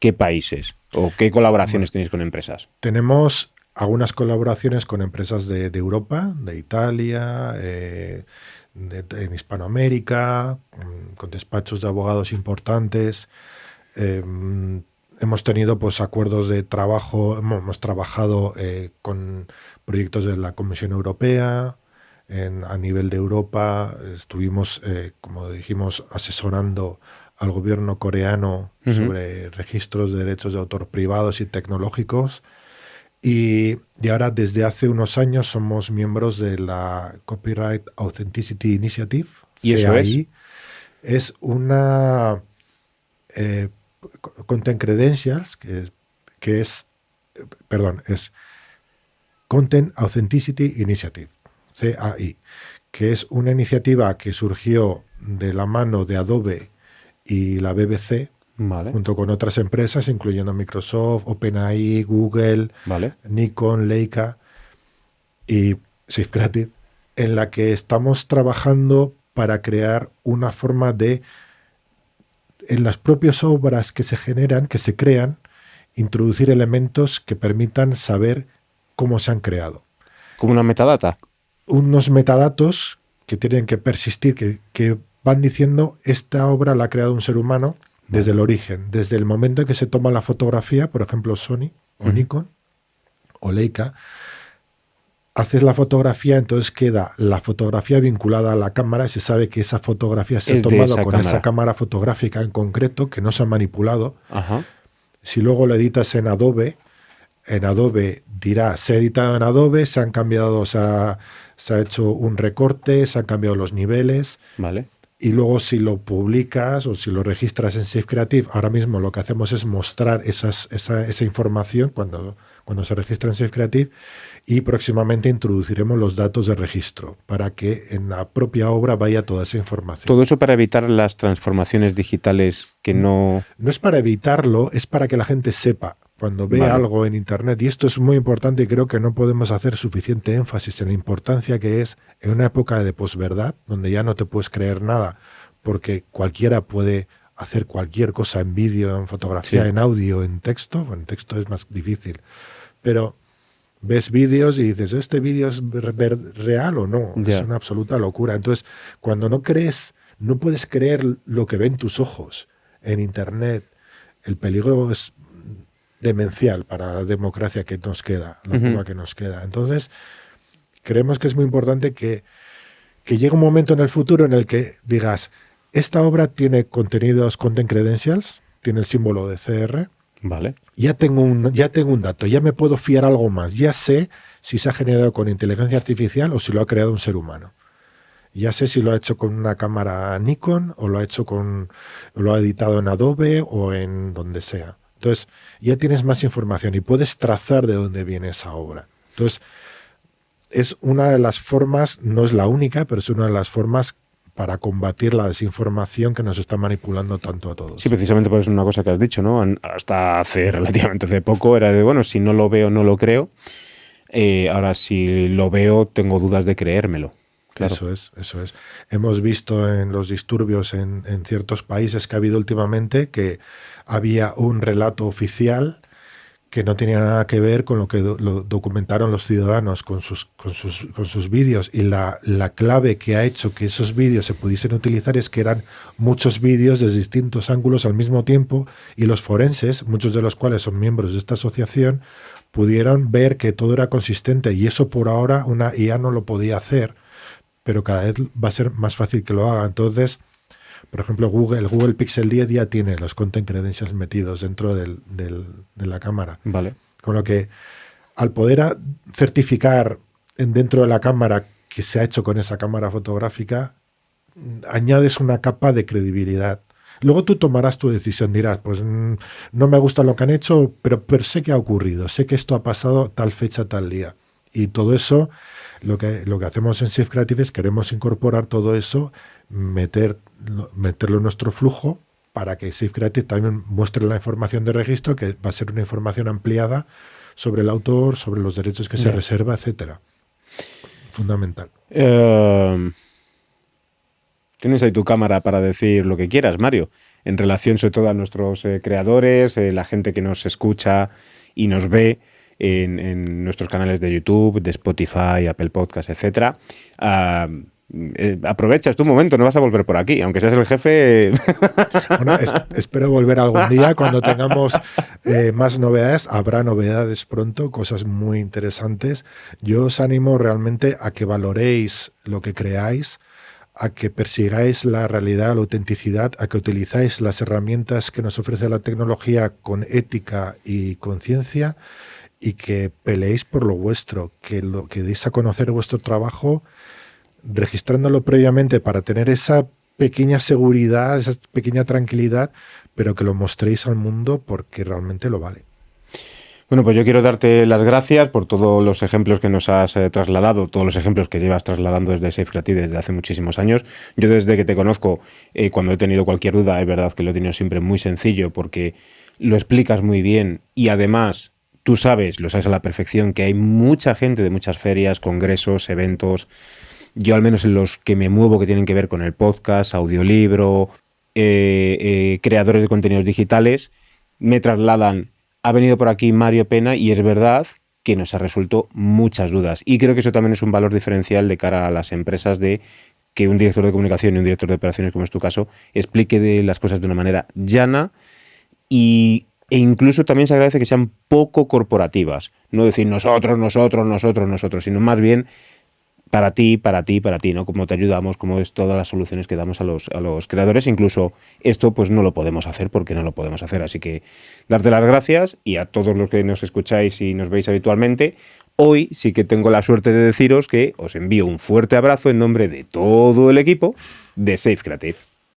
qué países o qué colaboraciones tenéis con empresas. Tenemos algunas colaboraciones con empresas de Europa, de Italia, en Hispanoamérica, con despachos de abogados importantes. Hemos tenido pues acuerdos de trabajo, hemos trabajado con proyectos de la Comisión Europea. A nivel de Europa estuvimos, como dijimos, asesorando al gobierno coreano sobre registros de derechos de autor privados y tecnológicos. Y ahora, desde hace unos años, somos miembros de la Copyright Authenticity Initiative. ¿Y eso CAI. Es una Content Credentials, es Content Authenticity Initiative, CAI, que es una iniciativa que surgió de la mano de Adobe y la BBC, Vale. junto con otras empresas, incluyendo Microsoft, OpenAI, Google, Vale. Nikon, Leica y Safe Creative, en la que estamos trabajando para crear una forma de, en las propias obras que se generan, que se crean, introducir elementos que permitan saber cómo se han creado. ¿Como una metadata? Unos metadatos que tienen que persistir, que van diciendo esta obra la ha creado un ser humano desde el origen, desde el momento en que se toma la fotografía, por ejemplo Sony o Nikon o Leica, haces la fotografía, entonces queda la fotografía vinculada a la cámara y se sabe que esa fotografía se ha tomado con esa cámara fotográfica en concreto, que no se ha manipulado. Ajá. Si luego lo editas en Adobe dirá, se ha editado en Adobe, se han cambiado, se ha hecho un recorte, se han cambiado los niveles. Vale. Y luego si lo publicas o si lo registras en Safe Creative, ahora mismo lo que hacemos es mostrar esa información cuando se registra en Safe Creative, y próximamente introduciremos los datos de registro para que en la propia obra vaya toda esa información. Todo eso para evitar las transformaciones digitales que no... No es para evitarlo, es para que la gente sepa cuando ve algo en Internet. Y esto es muy importante y creo que no podemos hacer suficiente énfasis en la importancia que es en una época de posverdad, donde ya no te puedes creer nada, porque cualquiera puede hacer cualquier cosa en vídeo, en fotografía, en audio, en texto. Bueno, en texto es más difícil. Pero ves vídeos y dices, ¿este vídeo es real o no? Es una absoluta locura. Entonces, cuando no crees, no puedes creer lo que ven tus ojos en Internet. El peligro es demencial para la democracia que nos queda, la poca que nos queda. Entonces, creemos que es muy importante que llegue un momento en el futuro en el que digas, esta obra tiene contenidos, content credentials, tiene el símbolo de CR. Vale. Ya tengo un dato, ya me puedo fiar algo más. Ya sé si se ha generado con inteligencia artificial o si lo ha creado un ser humano. Ya sé si lo ha hecho con una cámara Nikon o lo ha editado en Adobe o en donde sea. Entonces, ya tienes más información y puedes trazar de dónde viene esa obra. Entonces, es una de las formas, no es la única, pero es una de las formas para combatir la desinformación que nos está manipulando tanto a todos. Sí, precisamente por eso es una cosa que has dicho, ¿no? Hasta relativamente hace poco era de, bueno, si no lo veo, no lo creo. Ahora, si lo veo, tengo dudas de creérmelo. Claro. Eso es. Hemos visto en los disturbios en ciertos países que ha habido últimamente que había un relato oficial que no tenía nada que ver con lo que lo documentaron los ciudadanos con sus vídeos, y la clave que ha hecho que esos vídeos se pudiesen utilizar es que eran muchos vídeos desde distintos ángulos al mismo tiempo, y los forenses, muchos de los cuales son miembros de esta asociación, pudieron ver que todo era consistente, y eso por ahora una IA no lo podía hacer, pero cada vez va a ser más fácil que lo haga. Entonces, por ejemplo, el Google Pixel 10 ya tiene los content credentials metidos dentro de la cámara. Vale. Con lo que al poder certificar dentro de la cámara que se ha hecho con esa cámara fotográfica, añades una capa de credibilidad. Luego tú tomarás tu decisión, dirás, pues no me gusta lo que han hecho, pero sé que ha ocurrido, sé que esto ha pasado tal fecha, tal día. Y todo eso, lo que hacemos en Safe Creative es queremos incorporar todo eso, meterlo en nuestro flujo para que Safe Creative también muestre la información de registro, que va a ser una información ampliada sobre el autor, sobre los derechos que se reserva, etcétera. Fundamental. Tienes ahí tu cámara para decir lo que quieras, Mario, en relación sobre todo a nuestros creadores, la gente que nos escucha y nos ve en nuestros canales de YouTube, de Spotify, Apple Podcast, etcétera. Aprovechas tu momento, no vas a volver por aquí, aunque seas el jefe. Bueno, espero volver algún día cuando tengamos más novedades. Habrá novedades pronto, cosas muy interesantes. Yo os animo realmente a que valoréis lo que creáis, a que persigáis la realidad, la autenticidad, a que utilizáis las herramientas que nos ofrece la tecnología con ética y conciencia, y que peleéis por lo vuestro, que deis a conocer vuestro trabajo, registrándolo previamente para tener esa pequeña seguridad, esa pequeña tranquilidad, pero que lo mostréis al mundo porque realmente lo vale. Bueno, pues yo quiero darte las gracias por todos los ejemplos que nos has trasladado, todos los ejemplos que llevas trasladando desde Safe Creative desde hace muchísimos años. Yo desde que te conozco, cuando he tenido cualquier duda, es verdad que lo he tenido siempre muy sencillo porque lo explicas muy bien y además tú lo sabes a la perfección, que hay mucha gente de muchas ferias, congresos, eventos. Yo al menos en los que me muevo que tienen que ver con el podcast, audiolibro, creadores de contenidos digitales, me trasladan: ha venido por aquí Mario Pena, y es verdad que nos ha resuelto muchas dudas. Y creo que eso también es un valor diferencial de cara a las empresas, de que un director de comunicación y un director de operaciones, como es tu caso, explique las cosas de una manera llana e incluso también se agradece que sean poco corporativas. No decir nosotros, sino más bien para ti, ¿no? Cómo te ayudamos, cómo es todas las soluciones que damos a los creadores. Incluso esto pues no lo podemos hacer porque no lo podemos hacer. Así que darte las gracias, y a todos los que nos escucháis y nos veis habitualmente, hoy sí que tengo la suerte de deciros que os envío un fuerte abrazo en nombre de todo el equipo de Safe Creative.